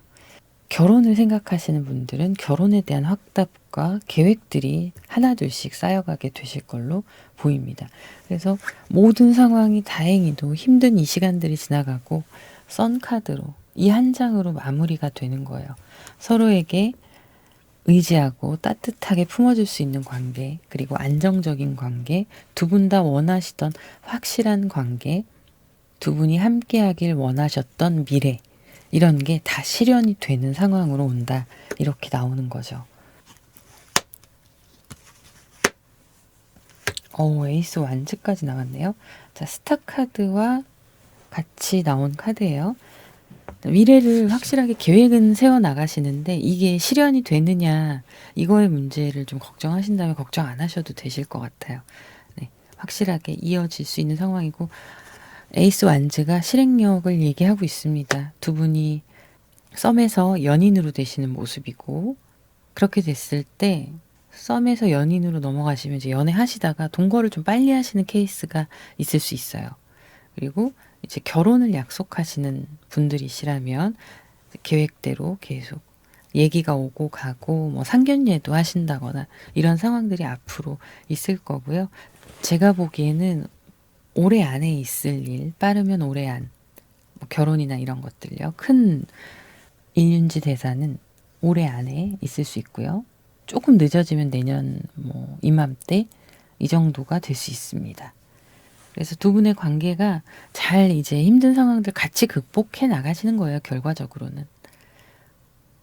결혼을 생각하시는 분들은 결혼에 대한 확답과 계획들이 하나둘씩 쌓여가게 되실 걸로 보입니다. 그래서 모든 상황이 다행히도 힘든 이 시간들이 지나가고 썬카드로 이 한 장으로 마무리가 되는 거예요. 서로에게 의지하고 따뜻하게 품어줄 수 있는 관계, 그리고 안정적인 관계, 두 분 다 원하시던 확실한 관계, 두 분이 함께하길 원하셨던 미래, 이런 게 다 실현이 되는 상황으로 온다. 이렇게 나오는 거죠. 에이스 완즈까지 나왔네요. 자, 스타 카드와 같이 나온 카드예요. 미래를 확실하게 계획은 세워 나가시는데 이게 실현이 되느냐 이거의 문제를 좀 걱정하신다면 걱정 안 하셔도 되실 것 같아요. 네, 확실하게 이어질 수 있는 상황이고 에이스 완즈가 실행력을 얘기하고 있습니다. 두 분이 썸에서 연인으로 되시는 모습이고 그렇게 됐을 때 썸에서 연인으로 넘어가시면 이제 연애하시다가 동거를 좀 빨리 하시는 케이스가 있을 수 있어요. 그리고 이제 결혼을 약속하시는 분들이시라면 계획대로 계속 얘기가 오고 가고 뭐 상견례도 하신다거나 이런 상황들이 앞으로 있을 거고요. 제가 보기에는 올해 안에 있을 일, 빠르면 올해 안, 뭐 결혼이나 이런 것들요. 큰 일륜지 대사는 올해 안에 있을 수 있고요. 조금 늦어지면 내년 뭐 이맘때 이 정도가 될 수 있습니다. 그래서 두 분의 관계가 잘 이제 힘든 상황들 같이 극복해 나가시는 거예요. 결과적으로는.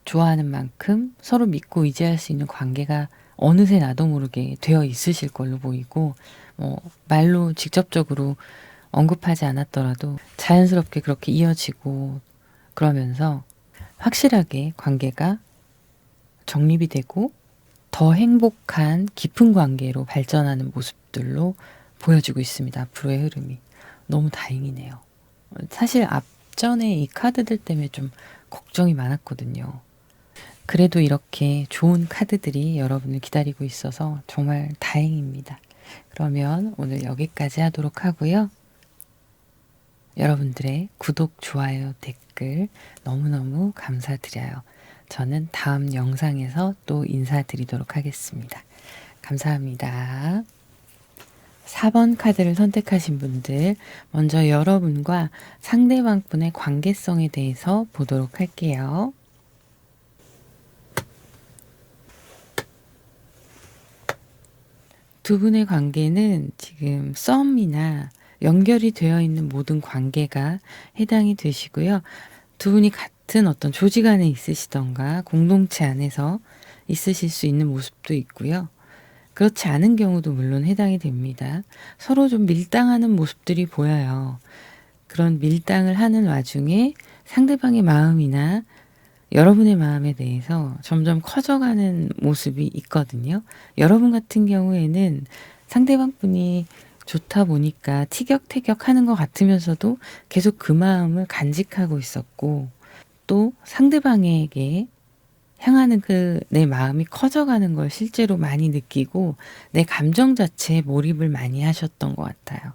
좋아하는 만큼 서로 믿고 의지할 수 있는 관계가 어느새 나도 모르게 되어 있으실 걸로 보이고 뭐 말로 직접적으로 언급하지 않았더라도 자연스럽게 그렇게 이어지고 그러면서 확실하게 관계가 정립이 되고 더 행복한 깊은 관계로 발전하는 모습들로 보여지고 있습니다. 앞으로의 흐름이. 너무 다행이네요. 사실 앞전에 이 카드들 때문에 좀 걱정이 많았거든요. 그래도 이렇게 좋은 카드들이 여러분을 기다리고 있어서 정말 다행입니다. 그러면 오늘 여기까지 하도록 하고요. 여러분들의 구독, 좋아요, 댓글 너무너무 감사드려요. 저는 다음 영상에서 또 인사드리도록 하겠습니다. 감사합니다. 4번 카드를 선택하신 분들, 먼저 여러분과 상대방 분의 관계성에 대해서 보도록 할게요. 두 분의 관계는 지금 썸이나 연결이 되어 있는 모든 관계가 해당이 되시고요. 두 분이 같은 어떤 조직 안에 있으시던가 공동체 안에서 있으실 수 있는 모습도 있고요. 그렇지 않은 경우도 물론 해당이 됩니다. 서로 좀 밀당하는 모습들이 보여요. 그런 밀당을 하는 와중에 상대방의 마음이나 여러분의 마음에 대해서 점점 커져가는 모습이 있거든요. 여러분 같은 경우에는 상대방 분이 좋다 보니까 티격태격 하는 것 같으면서도 계속 그 마음을 간직하고 있었고 또 상대방에게 향하는 그 내 마음이 커져가는 걸 실제로 많이 느끼고 내 감정 자체에 몰입을 많이 하셨던 것 같아요.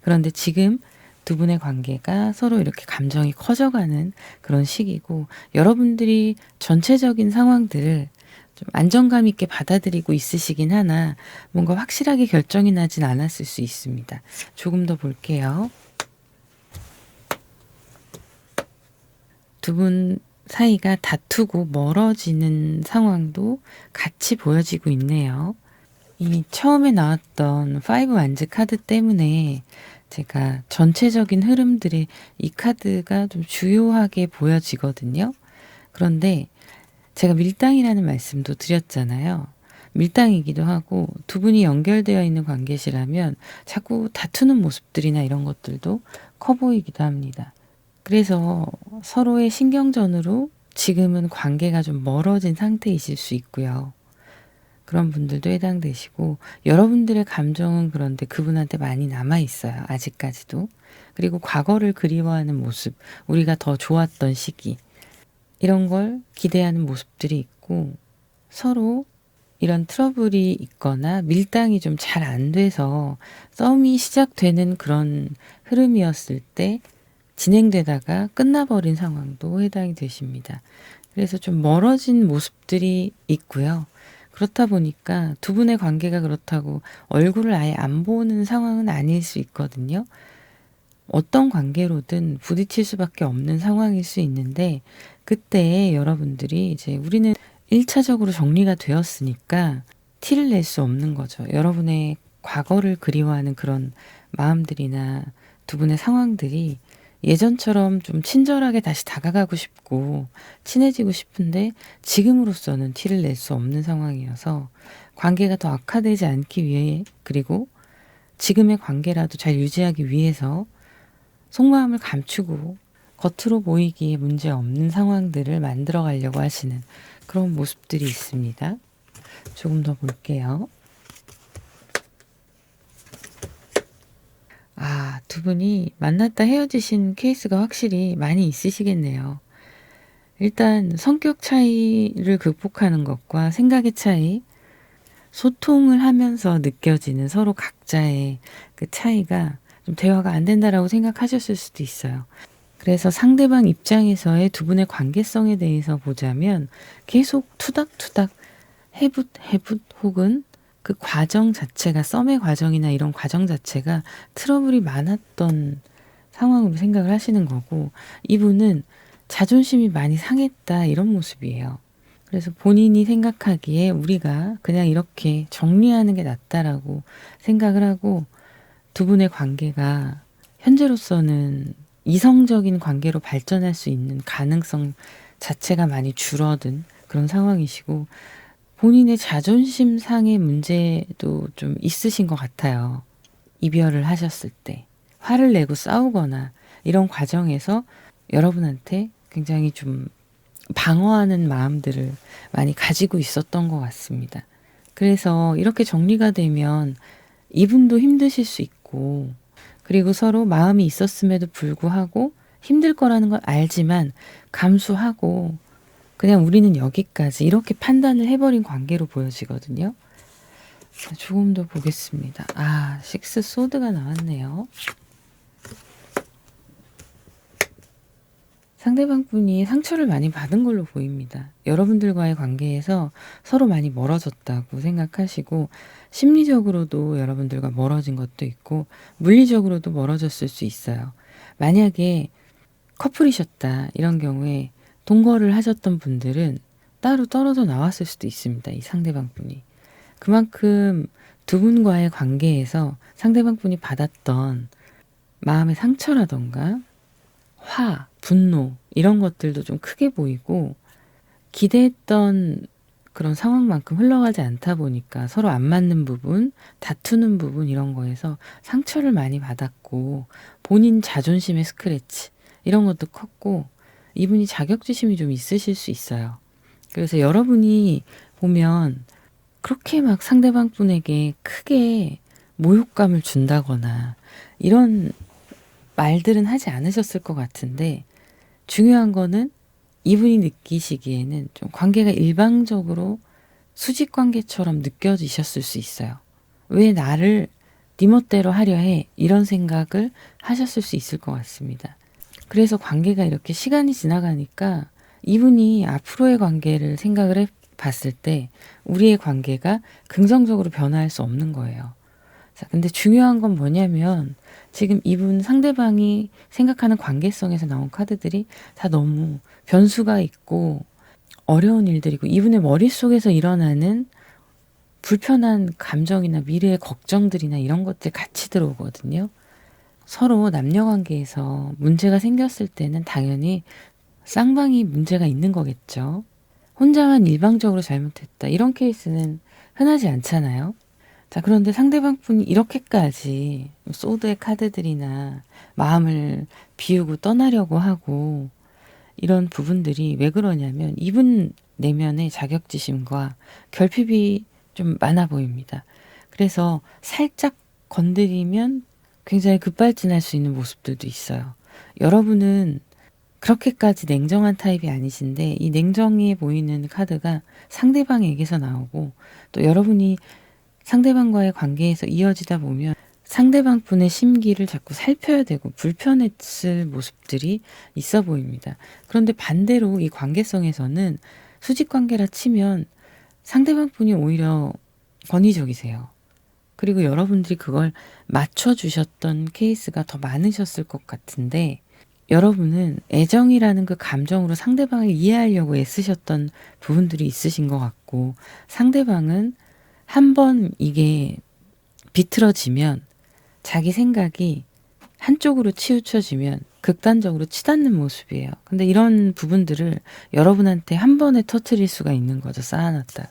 그런데 지금 두 분의 관계가 서로 이렇게 감정이 커져가는 그런 시기고 여러분들이 전체적인 상황들을 좀 안정감 있게 받아들이고 있으시긴 하나 뭔가 확실하게 결정이 나진 않았을 수 있습니다. 조금 더 볼게요. 두 분 사이가 다투고 멀어지는 상황도 같이 보여지고 있네요. 이 처음에 나왔던 5 완즈 카드 때문에 제가 전체적인 흐름들의 이 카드가 좀 주요하게 보여지거든요. 그런데 제가 밀당이라는 말씀도 드렸잖아요. 밀당이기도 하고 두 분이 연결되어 있는 관계시라면 자꾸 다투는 모습들이나 이런 것들도 커 보이기도 합니다. 그래서 서로의 신경전으로 지금은 관계가 좀 멀어진 상태이실 수 있고요. 그런 분들도 해당되시고, 여러분들의 감정은 그런데 그분한테 많이 남아 있어요. 아직까지도. 그리고 과거를 그리워하는 모습, 우리가 더 좋았던 시기, 이런 걸 기대하는 모습들이 있고, 서로 이런 트러블이 있거나 밀당이 좀 잘 안 돼서 싸움이 시작되는 그런 흐름이었을 때 진행되다가 끝나버린 상황도 해당이 되십니다. 그래서 좀 멀어진 모습들이 있고요. 그렇다 보니까 두 분의 관계가 그렇다고 얼굴을 아예 안 보는 상황은 아닐 수 있거든요. 어떤 관계로든 부딪힐 수밖에 없는 상황일 수 있는데, 그때 여러분들이 이제 우리는 1차적으로 정리가 되었으니까 티를 낼 수 없는 거죠. 여러분의 과거를 그리워하는 그런 마음들이나 두 분의 상황들이 예전처럼 좀 친절하게 다시 다가가고 싶고 친해지고 싶은데 지금으로서는 티를 낼 수 없는 상황이어서 관계가 더 악화되지 않기 위해, 그리고 지금의 관계라도 잘 유지하기 위해서 속마음을 감추고 겉으로 보이기에 문제 없는 상황들을 만들어 가려고 하시는 그런 모습들이 있습니다. 조금 더 볼게요. 두 분이 만났다 헤어지신 케이스가 확실히 많이 있으시겠네요. 일단 성격 차이를 극복하는 것과 생각의 차이, 소통을 하면서 느껴지는 서로 각자의 그 차이가 좀 대화가 안 된다라고 생각하셨을 수도 있어요. 그래서 상대방 입장에서의 두 분의 관계성에 대해서 보자면 계속 투닥투닥 해붓 혹은 그 과정 자체가, 썸의 과정이나 이런 과정 자체가 트러블이 많았던 상황으로 생각을 하시는 거고, 이분은 자존심이 많이 상했다 이런 모습이에요. 그래서 본인이 생각하기에 우리가 그냥 이렇게 정리하는 게 낫다라고 생각을 하고, 두 분의 관계가 현재로서는 이성적인 관계로 발전할 수 있는 가능성 자체가 많이 줄어든 그런 상황이시고, 본인의 자존심 상의 문제도 좀 있으신 것 같아요. 이별을 하셨을 때 화를 내고 싸우거나 이런 과정에서 여러분한테 굉장히 좀 방어하는 마음들을 많이 가지고 있었던 것 같습니다. 그래서 이렇게 정리가 되면 이분도 힘드실 수 있고, 그리고 서로 마음이 있었음에도 불구하고 힘들 거라는 걸 알지만 감수하고 그냥 우리는 여기까지 이렇게 판단을 해버린 관계로 보여지거든요. 조금 더 보겠습니다. 식스 소드가 나왔네요. 상대방 분이 상처를 많이 받은 걸로 보입니다. 여러분들과의 관계에서 서로 많이 멀어졌다고 생각하시고, 심리적으로도 여러분들과 멀어진 것도 있고 물리적으로도 멀어졌을 수 있어요. 만약에 커플이셨다 이런 경우에 동거를 하셨던 분들은 따로 떨어져 나왔을 수도 있습니다. 이 상대방 분이. 그만큼 두 분과의 관계에서 상대방 분이 받았던 마음의 상처라던가 화, 분노 이런 것들도 좀 크게 보이고, 기대했던 그런 상황만큼 흘러가지 않다 보니까 서로 안 맞는 부분, 다투는 부분 이런 거에서 상처를 많이 받았고, 본인 자존심의 스크래치 이런 것도 컸고, 이분이 자격지심이 좀 있으실 수 있어요. 그래서 여러분이 보면 그렇게 막 상대방 분에게 크게 모욕감을 준다거나 이런 말들은 하지 않으셨을 것 같은데, 중요한 거는 이분이 느끼시기에는 좀 관계가 일방적으로 수직 관계처럼 느껴지셨을 수 있어요. 왜 나를 네 멋대로 하려 해? 이런 생각을 하셨을 수 있을 것 같습니다. 그래서 관계가 이렇게 시간이 지나가니까 이분이 앞으로의 관계를 생각을 해 봤을 때 우리의 관계가 긍정적으로 변화할 수 없는 거예요. 자, 근데 중요한 건 뭐냐면 지금 이분 상대방이 생각하는 관계성에서 나온 카드들이 다 너무 변수가 있고 어려운 일들이고, 이분의 머릿속에서 일어나는 불편한 감정이나 미래의 걱정들이나 이런 것들 같이 들어오거든요. 서로 남녀 관계에서 문제가 생겼을 때는 당연히 쌍방이 문제가 있는 거겠죠. 혼자만 일방적으로 잘못했다 이런 케이스는 흔하지 않잖아요. 자, 그런데 상대방 분이 이렇게까지 소드의 카드들이나 마음을 비우고 떠나려고 하고 이런 부분들이 왜 그러냐면 이분 내면의 자격지심과 결핍이 좀 많아 보입니다. 그래서 살짝 건드리면 굉장히 급발진할 수 있는 모습들도 있어요. 여러분은 그렇게까지 냉정한 타입이 아니신데 이 냉정해 보이는 카드가 상대방에게서 나오고 또 여러분이 상대방과의 관계에서 이어지다 보면 상대방 분의 심기를 자꾸 살펴야 되고 불편했을 모습들이 있어 보입니다. 그런데 반대로 이 관계성에서는 수직 관계라 치면 상대방 분이 오히려 권위적이세요. 그리고 여러분들이 그걸 맞춰주셨던 케이스가 더 많으셨을 것 같은데 여러분은 애정이라는 그 감정으로 상대방을 이해하려고 애쓰셨던 부분들이 있으신 것 같고 상대방은 한번 이게 비틀어지면 자기 생각이 한쪽으로 치우쳐지면 극단적으로 치닫는 모습이에요. 근데 이런 부분들을 여러분한테 한 번에 터트릴 수가 있는 거죠. 쌓아놨다가.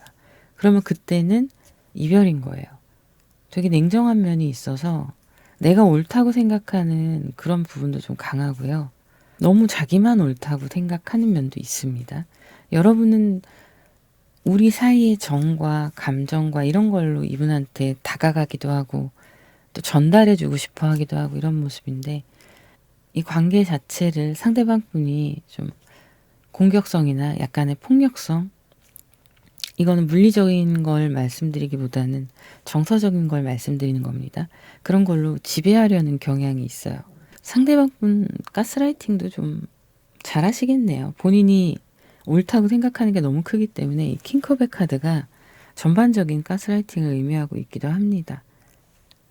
그러면 그때는 이별인 거예요. 되게 냉정한 면이 있어서 내가 옳다고 생각하는 그런 부분도 좀 강하고요. 너무 자기만 옳다고 생각하는 면도 있습니다. 여러분은 우리 사이의 정과 감정과 이런 걸로 이분한테 다가가기도 하고 또 전달해주고 싶어 하기도 하고 이런 모습인데 이 관계 자체를 상대방 분이 좀 공격성이나 약간의 폭력성 이거는 물리적인 걸 말씀드리기보다는 정서적인 걸 말씀드리는 겁니다. 그런 걸로 지배하려는 경향이 있어요. 상대방 분 가스라이팅도 좀 잘하시겠네요. 본인이 옳다고 생각하는 게 너무 크기 때문에 이 킹컵의 카드가 전반적인 가스라이팅을 의미하고 있기도 합니다.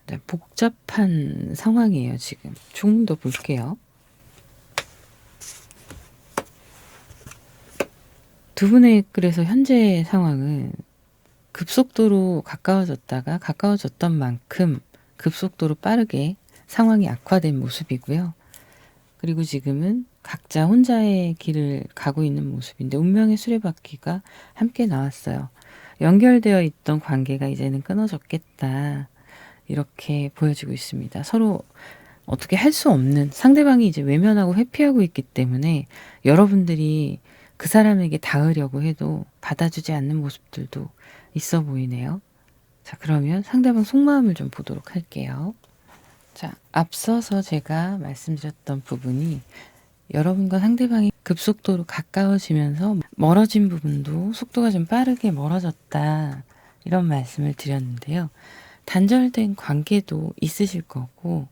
네, 복잡한 상황이에요, 지금. 조금 더 볼게요. 두 분의 그래서 현재 상황은 급속도로 가까워졌다가 가까워졌던 만큼 급속도로 빠르게 상황이 악화된 모습이고요. 그리고 지금은 각자 혼자의 길을 가고 있는 모습인데 운명의 수레바퀴가 함께 나왔어요. 연결되어 있던 관계가 이제는 끊어졌겠다. 이렇게 보여지고 있습니다. 서로 어떻게 할 수 없는 상대방이 이제 외면하고 회피하고 있기 때문에 여러분들이 그 사람에게 닿으려고 해도 받아주지 않는 모습들도 있어 보이네요. 자, 그러면 상대방 속마음을 좀 보도록 할게요. 자, 앞서서 제가 말씀드렸던 부분이 여러분과 상대방이 급속도로 가까워지면서 멀어진 부분도 속도가 좀 빠르게 멀어졌다. 이런 말씀을 드렸는데요. 단절된 관계도 있으실 거고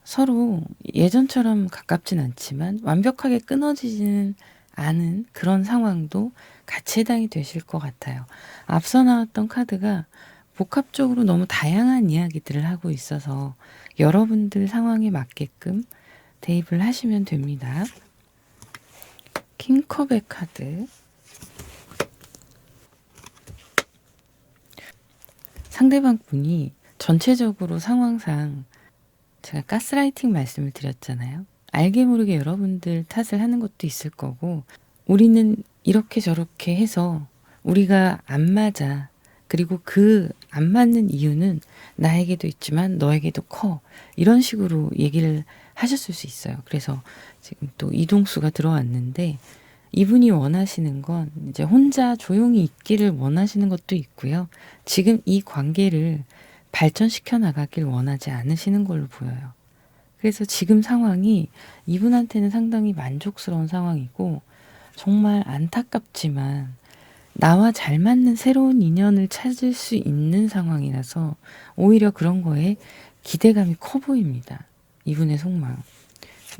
서로 예전처럼 가깝진 않지만 완벽하게 끊어지지는 않은 그런 상황도 같이 해당이 되실 것 같아요. 앞서 나왔던 카드가 복합적으로 너무 다양한 이야기들을 하고 있어서 여러분들 상황에 맞게끔 대입을 하시면 됩니다. 킹컵의 카드. 상대방 분이 전체적으로 상황상 제가 가스라이팅 말씀을 드렸잖아요. 알게 모르게 여러분들 탓을 하는 것도 있을 거고 우리는 이렇게 저렇게 해서 우리가 안 맞아. 그리고 그 안 맞는 이유는 나에게도 있지만 너에게도 커. 이런 식으로 얘기를 하셨을 수 있어요. 그래서 지금 또 이동수가 들어왔는데 이분이 원하시는 건 이제 혼자 조용히 있기를 원하시는 것도 있고요. 지금 이 관계를 발전시켜 나가길 원하지 않으시는 걸로 보여요. 그래서 지금 상황이 이분한테는 상당히 만족스러운 상황이고 정말 안타깝지만 나와 잘 맞는 새로운 인연을 찾을 수 있는 상황이라서 오히려 그런 거에 기대감이 커 보입니다. 이분의 속마음.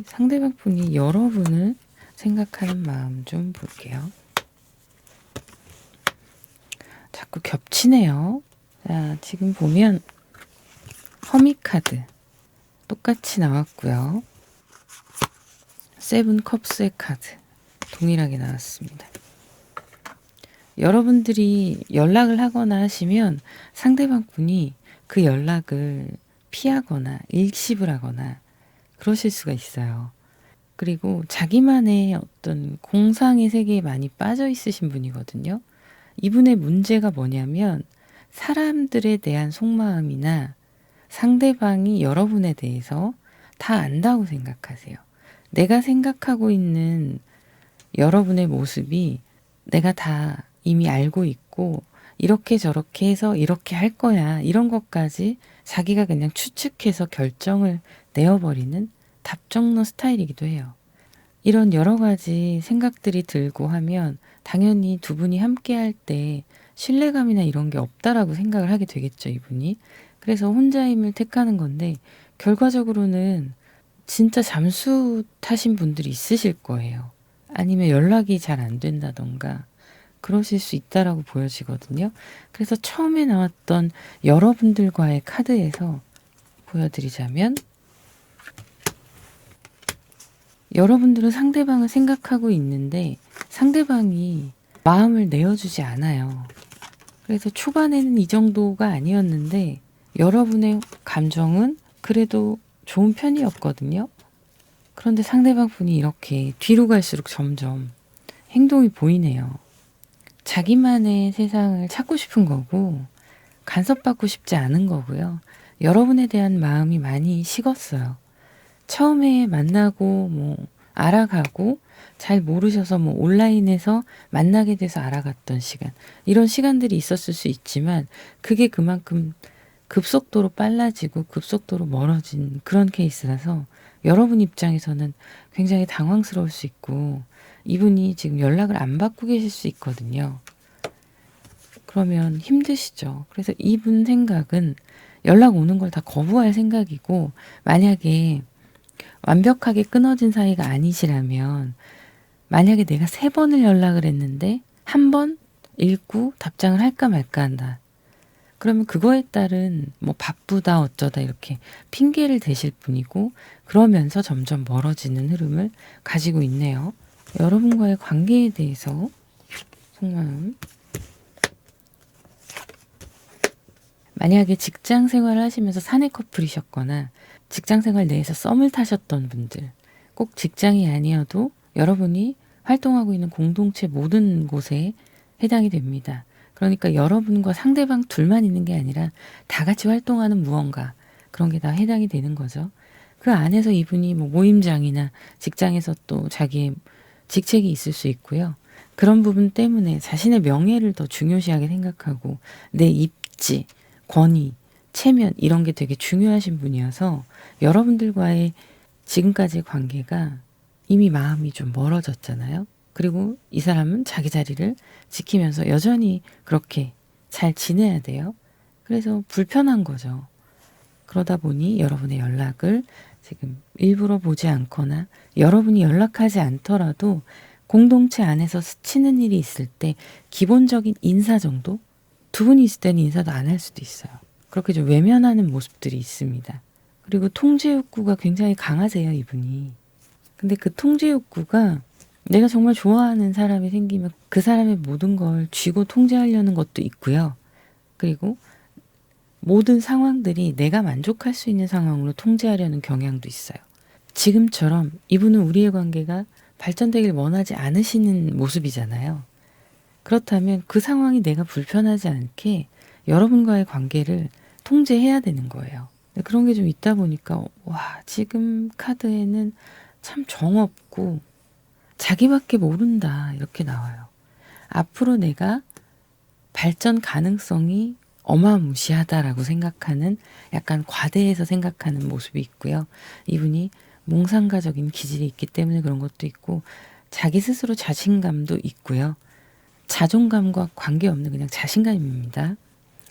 상대방 분이 여러분을 생각하는 마음 좀 볼게요. 자꾸 겹치네요. 자, 지금 보면 허미 카드 똑같이 나왔고요. 세븐 컵스의 카드 동일하게 나왔습니다. 여러분들이 연락을 하거나 하시면 상대방 분이 그 연락을 피하거나 일십을 하거나 그러실 수가 있어요. 그리고 자기만의 어떤 공상의 세계에 많이 빠져 있으신 분이거든요. 이분의 문제가 뭐냐면 사람들에 대한 속마음이나 상대방이 여러분에 대해서 다 안다고 생각하세요. 내가 생각하고 있는 여러분의 모습이 내가 다 이미 알고 있고 이렇게 저렇게 해서 이렇게 할 거야. 이런 것까지 자기가 그냥 추측해서 결정을 내어버리는 답정너 스타일이기도 해요. 이런 여러 가지 생각들이 들고 하면 당연히 두 분이 함께 할 때 신뢰감이나 이런 게 없다라고 생각을 하게 되겠죠, 이분이. 그래서 혼자임을 택하는 건데 결과적으로는 진짜 잠수 타신 분들이 있으실 거예요. 아니면 연락이 잘 안 된다던가 그러실 수 있다라고 보여지거든요. 그래서 처음에 나왔던 여러분들과의 카드에서 보여드리자면 여러분들은 상대방을 생각하고 있는데 상대방이 마음을 내어주지 않아요. 그래서 초반에는 이 정도가 아니었는데 여러분의 감정은 그래도 좋은 편이었거든요. 그런데 상대방 분이 이렇게 뒤로 갈수록 점점 행동이 보이네요. 자기만의 세상을 찾고 싶은 거고 간섭받고 싶지 않은 거고요. 여러분에 대한 마음이 많이 식었어요. 처음에 만나고 뭐 알아가고 잘 모르셔서 뭐 온라인에서 만나게 돼서 알아갔던 시간 이런 시간들이 있었을 수 있지만 그게 그만큼 급속도로 빨라지고 급속도로 멀어진 그런 케이스라서 여러분 입장에서는 굉장히 당황스러울 수 있고 이분이 지금 연락을 안 받고 계실 수 있거든요. 그러면 힘드시죠. 그래서 이분 생각은 연락 오는 걸 다 거부할 생각이고 만약에 완벽하게 끊어진 사이가 아니시라면 만약에 내가 3번을 연락을 했는데 한 번 읽고 답장을 할까 말까 한다. 그러면 그거에 따른 뭐 바쁘다 어쩌다 이렇게 핑계를 대실 뿐이고 그러면서 점점 멀어지는 흐름을 가지고 있네요. 여러분과의 관계에 대해서 속마음 만약에 직장 생활을 하시면서 사내 커플이셨거나 직장 생활 내에서 썸을 타셨던 분들 꼭 직장이 아니어도 여러분이 활동하고 있는 공동체 모든 곳에 해당이 됩니다. 그러니까 여러분과 상대방 둘만 있는 게 아니라 다 같이 활동하는 무언가 그런 게 다 해당이 되는 거죠. 그 안에서 이분이 뭐 모임장이나 직장에서 또 자기의 직책이 있을 수 있고요. 그런 부분 때문에 자신의 명예를 더 중요시하게 생각하고 내 입지, 권위, 체면 이런 게 되게 중요하신 분이어서 여러분들과의 지금까지의 관계가 이미 마음이 좀 멀어졌잖아요. 그리고 이 사람은 자기 자리를 지키면서 여전히 그렇게 잘 지내야 돼요. 그래서 불편한 거죠. 그러다 보니 여러분의 연락을 지금 일부러 보지 않거나 여러분이 연락하지 않더라도 공동체 안에서 스치는 일이 있을 때 기본적인 인사 정도? 두 분이 있을 때는 인사도 안 할 수도 있어요. 그렇게 좀 외면하는 모습들이 있습니다. 그리고 통제 욕구가 굉장히 강하세요, 이분이. 근데 그 통제 욕구가 내가 정말 좋아하는 사람이 생기면 그 사람의 모든 걸 쥐고 통제하려는 것도 있고요. 그리고 모든 상황들이 내가 만족할 수 있는 상황으로 통제하려는 경향도 있어요. 지금처럼 이분은 우리의 관계가 발전되길 원하지 않으시는 모습이잖아요. 그렇다면 그 상황이 내가 불편하지 않게 여러분과의 관계를 통제해야 되는 거예요. 그런 게 좀 있다 보니까 와, 지금 카드에는 참 정없고 자기밖에 모른다 이렇게 나와요. 앞으로 내가 발전 가능성이 어마무시하다라고 생각하는 약간 과대해서 생각하는 모습이 있고요. 이분이 몽상가적인 기질이 있기 때문에 그런 것도 있고 자기 스스로 자신감도 있고요. 자존감과 관계없는 그냥 자신감입니다.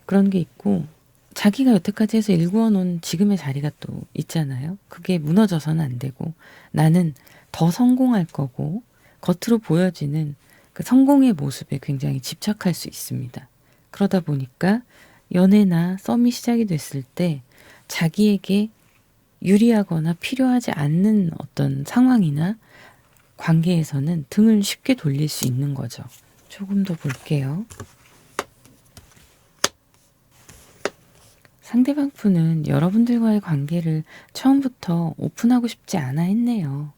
그런 게 있고 자기가 여태까지 해서 일구어 놓은 지금의 자리가 또 있잖아요. 그게 무너져서는 안 되고 나는 더 성공할 거고 겉으로 보여지는 그 성공의 모습에 굉장히 집착할 수 있습니다. 그러다 보니까 연애나 썸이 시작이 됐을 때 자기에게 유리하거나 필요하지 않는 어떤 상황이나 관계에서는 등을 쉽게 돌릴 수 있는 거죠. 조금 더 볼게요. 상대방 분은 여러분들과의 관계를 처음부터 오픈하고 싶지 않아 했네요.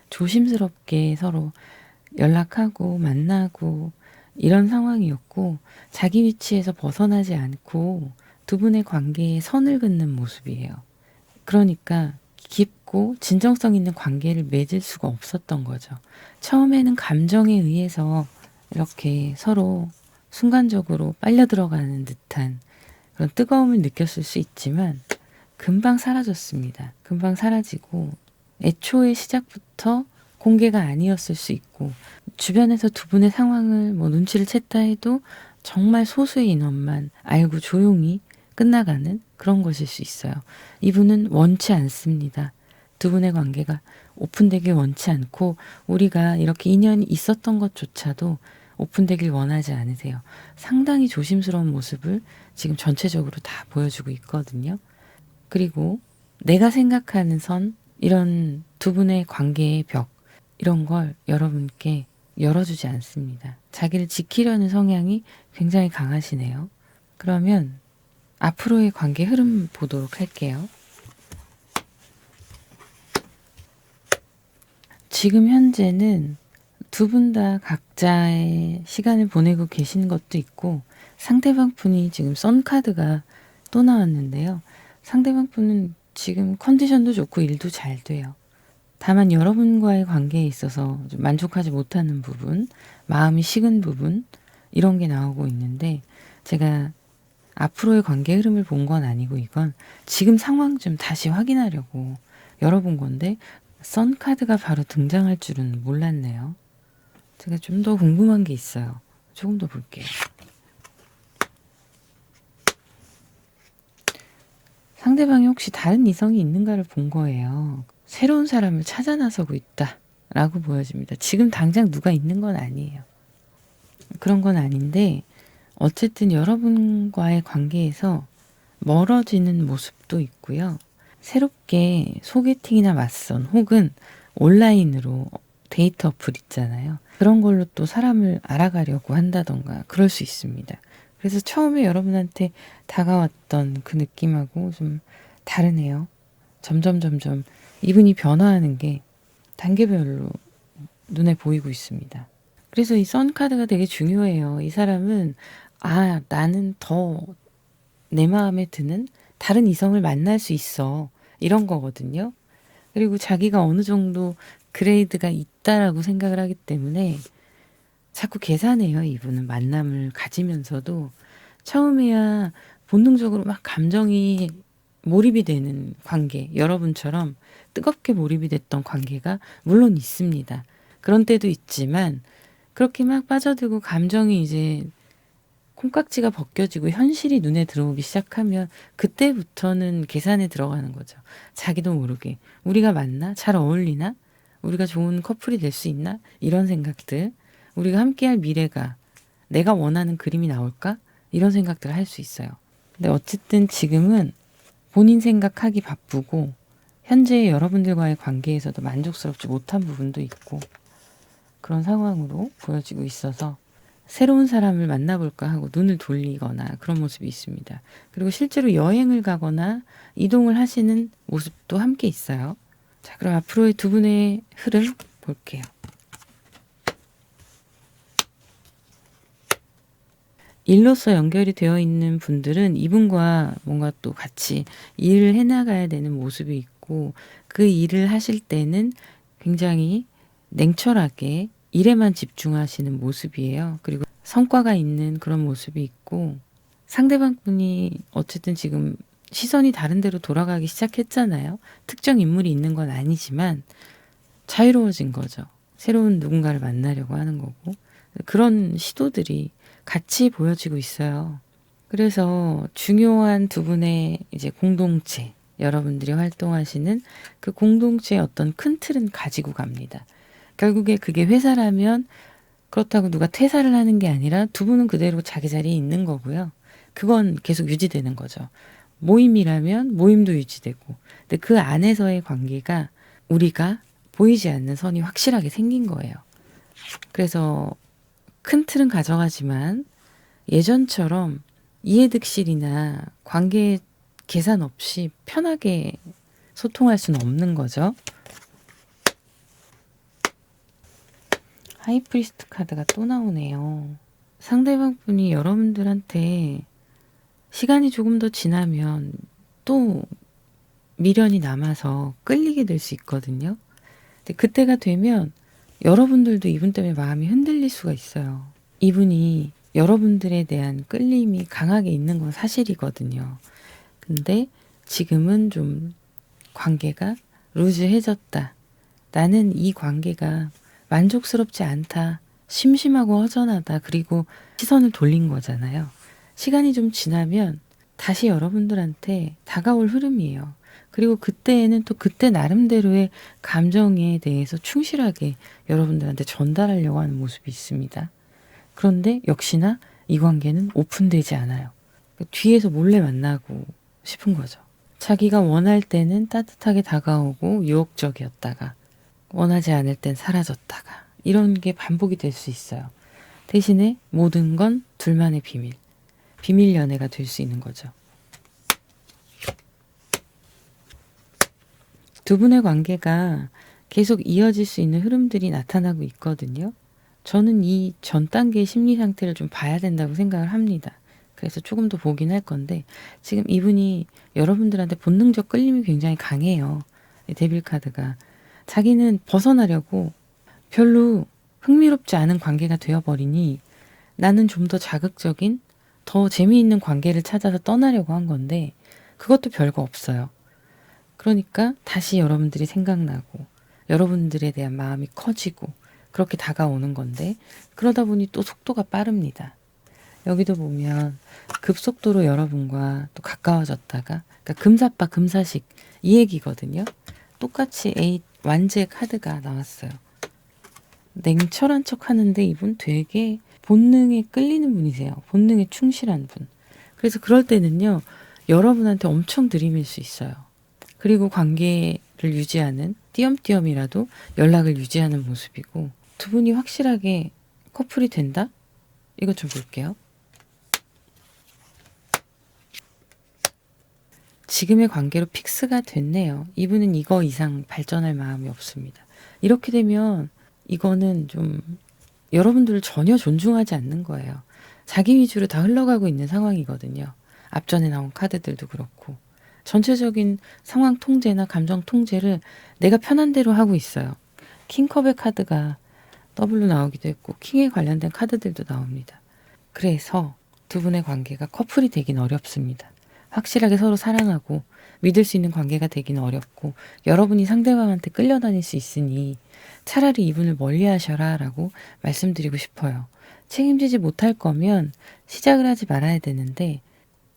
조심스럽게 서로 연락하고 만나고 이런 상황이었고 자기 위치에서 벗어나지 않고 두 분의 관계에 선을 긋는 모습이에요. 그러니까 깊고 진정성 있는 관계를 맺을 수가 없었던 거죠. 처음에는 감정에 의해서 이렇게 서로 순간적으로 빨려 들어가는 듯한 그런 뜨거움을 느꼈을 수 있지만 금방 사라졌습니다. 금방 사라지고 애초에 시작부터 공개가 아니었을 수 있고 주변에서 두 분의 상황을 뭐 눈치를 챘다 해도 정말 소수의 인원만 알고 조용히 끝나가는 그런 것일 수 있어요. 이분은 원치 않습니다. 두 분의 관계가 오픈되길 원치 않고 우리가 이렇게 인연이 있었던 것조차도 오픈되길 원하지 않으세요. 상당히 조심스러운 모습을 지금 전체적으로 다 보여주고 있거든요. 그리고 내가 생각하는 선, 이런 두 분의 관계의 벽, 이런 걸 여러분께 열어주지 않습니다. 자기를 지키려는 성향이 굉장히 강하시네요. 그러면 앞으로의 관계 흐름 보도록 할게요. 지금 현재는 두 분 다 각자의 시간을 보내고 계신 것도 있고 상대방 분이 지금 썬카드가 또 나왔는데요. 상대방 분은 지금 컨디션도 좋고 일도 잘 돼요. 다만 여러분과의 관계에 있어서 좀 만족하지 못하는 부분, 마음이 식은 부분 이런 게 나오고 있는데 제가 앞으로의 관계 흐름을 본 건 아니고 이건 지금 상황 좀 다시 확인하려고 열어본 건데 썬카드가 바로 등장할 줄은 몰랐네요. 제가 좀 더 궁금한 게 있어요. 조금 더 볼게요. 상대방이 혹시 다른 이성이 있는가를 본 거예요. 새로운 사람을 찾아 나서고 있다 라고 보여집니다. 지금 당장 누가 있는 건 아니에요. 그런 건 아닌데 어쨌든 여러분과의 관계에서 멀어지는 모습도 있고요. 새롭게 소개팅이나 맞선 혹은 온라인으로 데이트 어플 있잖아요. 그런 걸로 또 사람을 알아가려고 한다던가 그럴 수 있습니다. 그래서 처음에 여러분한테 다가왔던 그 느낌하고 좀 다르네요. 점점 이분이 변화하는 게 단계별로 눈에 보이고 있습니다. 그래서 이 썬카드가 되게 중요해요. 이 사람은 나는 더 내 마음에 드는 다른 이성을 만날 수 있어. 이런 거거든요. 그리고 자기가 어느 정도 그레이드가 있다라고 생각을 하기 때문에 자꾸 계산해요. 이분은 만남을 가지면서도 처음에야 본능적으로 막 감정이 몰입이 되는 관계, 여러분처럼 뜨겁게 몰입이 됐던 관계가 물론 있습니다. 그런 때도 있지만 그렇게 막 빠져들고 감정이 이제 콩깍지가 벗겨지고 현실이 눈에 들어오기 시작하면 그때부터는 계산에 들어가는 거죠. 자기도 모르게 우리가 맞나? 잘 어울리나? 우리가 좋은 커플이 될 수 있나? 이런 생각들, 우리가 함께할 미래가 내가 원하는 그림이 나올까? 이런 생각들을 할 수 있어요. 근데 어쨌든 지금은 본인 생각하기 바쁘고 현재 여러분들과의 관계에서도 만족스럽지 못한 부분도 있고 그런 상황으로 보여지고 있어서 새로운 사람을 만나볼까 하고 눈을 돌리거나 그런 모습이 있습니다. 그리고 실제로 여행을 가거나 이동을 하시는 모습도 함께 있어요. 자, 그럼 앞으로의 두 분의 흐름 볼게요. 일로서 연결이 되어 있는 분들은 이분과 뭔가 또 같이 일을 해나가야 되는 모습이 있고 그 일을 하실 때는 굉장히 냉철하게 일에만 집중하시는 모습이에요. 그리고 성과가 있는 그런 모습이 있고 상대방 분이 어쨌든 지금 시선이 다른 데로 돌아가기 시작했잖아요. 특정 인물이 있는 건 아니지만 자유로워진 거죠. 새로운 누군가를 만나려고 하는 거고 그런 시도들이 같이 보여지고 있어요. 그래서 중요한 두 분의 이제 공동체, 여러분들이 활동하시는 그 공동체의 어떤 큰 틀은 가지고 갑니다. 결국에 그게 회사라면 그렇다고 누가 퇴사를 하는 게 아니라 두 분은 그대로 자기 자리에 있는 거고요. 그건 계속 유지되는 거죠. 모임이라면 모임도 유지되고. 근데 그 안에서의 관계가 우리가 보이지 않는 선이 확실하게 생긴 거예요. 그래서 큰 틀은 가져가지만 예전처럼 이해득실이나 관계 계산 없이 편하게 소통할 수는 없는 거죠. 하이프리스트 카드가 또 나오네요. 상대방 분이 여러분들한테 시간이 조금 더 지나면 또 미련이 남아서 끌리게 될 수 있거든요. 근데 그때가 되면 여러분들도 이분 때문에 마음이 흔들릴 수가 있어요. 이분이 여러분들에 대한 끌림이 강하게 있는 건 사실이거든요. 근데 지금은 좀 관계가 루즈해졌다. 나는 이 관계가 만족스럽지 않다. 심심하고 허전하다. 그리고 시선을 돌린 거잖아요. 시간이 좀 지나면 다시 여러분들한테 다가올 흐름이에요. 그리고 그때에는 또 그때 나름대로의 감정에 대해서 충실하게 여러분들한테 전달하려고 하는 모습이 있습니다. 그런데 역시나 이 관계는 오픈되지 않아요. 뒤에서 몰래 만나고 싶은 거죠. 자기가 원할 때는 따뜻하게 다가오고 유혹적이었다가 원하지 않을 땐 사라졌다가 이런 게 반복이 될 수 있어요. 대신에 모든 건 둘만의 비밀, 비밀 연애가 될 수 있는 거죠. 두 분의 관계가 계속 이어질 수 있는 흐름들이 나타나고 있거든요. 저는 이 전 단계의 심리 상태를 좀 봐야 된다고 생각을 합니다. 그래서 조금 더 보긴 할 건데 지금 이분이 여러분들한테 본능적 끌림이 굉장히 강해요. 데빌 카드가. 자기는 벗어나려고 별로 흥미롭지 않은 관계가 되어버리니 나는 좀 더 자극적인 더 재미있는 관계를 찾아서 떠나려고 한 건데 그것도 별거 없어요. 그러니까 다시 여러분들이 생각나고 여러분들에 대한 마음이 커지고 그렇게 다가오는 건데 그러다 보니 또 속도가 빠릅니다. 여기도 보면 급속도로 여러분과 또 가까워졌다가 그러니까 금사빠 금사식 이 얘기거든요. 똑같이 완제 카드가 나왔어요. 냉철한 척 하는데 이분 되게 본능에 끌리는 분이세요. 본능에 충실한 분. 그래서 그럴 때는요. 여러분한테 엄청 들이밀 수 있어요. 그리고 관계를 유지하는 띄엄띄엄이라도 연락을 유지하는 모습이고 두 분이 확실하게 커플이 된다? 이것 좀 볼게요. 지금의 관계로 픽스가 됐네요. 이분은 이거 이상 발전할 마음이 없습니다. 이렇게 되면 이거는 좀 여러분들을 전혀 존중하지 않는 거예요. 자기 위주로 다 흘러가고 있는 상황이거든요. 앞전에 나온 카드들도 그렇고. 전체적인 상황 통제나 감정 통제를 내가 편한 대로 하고 있어요. 킹컵의 카드가 더블로 나오기도 했고 킹에 관련된 카드들도 나옵니다. 그래서 두 분의 관계가 커플이 되긴 어렵습니다. 확실하게 서로 사랑하고 믿을 수 있는 관계가 되긴 어렵고 여러분이 상대방한테 끌려다닐 수 있으니 차라리 이분을 멀리하셔라 라고 말씀드리고 싶어요. 책임지지 못할 거면 시작을 하지 말아야 되는데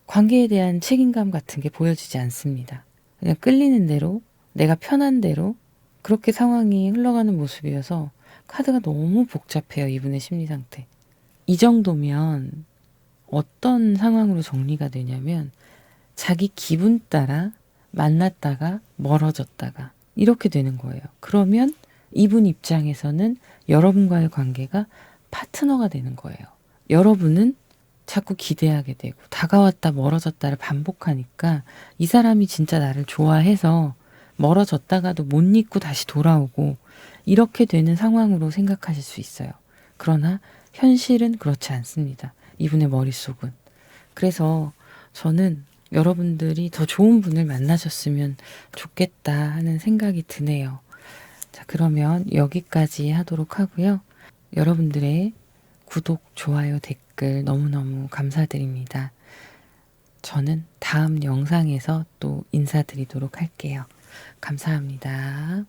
관계에 대한 책임감 같은 게 보여지지 않습니다. 그냥 끌리는 대로 내가 편한 대로 그렇게 상황이 흘러가는 모습이어서 카드가 너무 복잡해요. 이분의 심리 상태. 이 정도면 어떤 상황으로 정리가 되냐면 자기 기분 따라 만났다가 멀어졌다가 이렇게 되는 거예요. 그러면 이분 입장에서는 여러분과의 관계가 파트너가 되는 거예요. 여러분은 자꾸 기대하게 되고 다가왔다 멀어졌다를 반복하니까 이 사람이 진짜 나를 좋아해서 멀어졌다가도 못 잊고 다시 돌아오고 이렇게 되는 상황으로 생각하실 수 있어요. 그러나 현실은 그렇지 않습니다. 이분의 머릿속은. 그래서 저는 여러분들이 더 좋은 분을 만나셨으면 좋겠다 하는 생각이 드네요. 자, 그러면 여기까지 하도록 하고요. 여러분들의 구독, 좋아요, 댓글 너무너무 감사드립니다. 저는 다음 영상에서 또 인사드리도록 할게요. 감사합니다.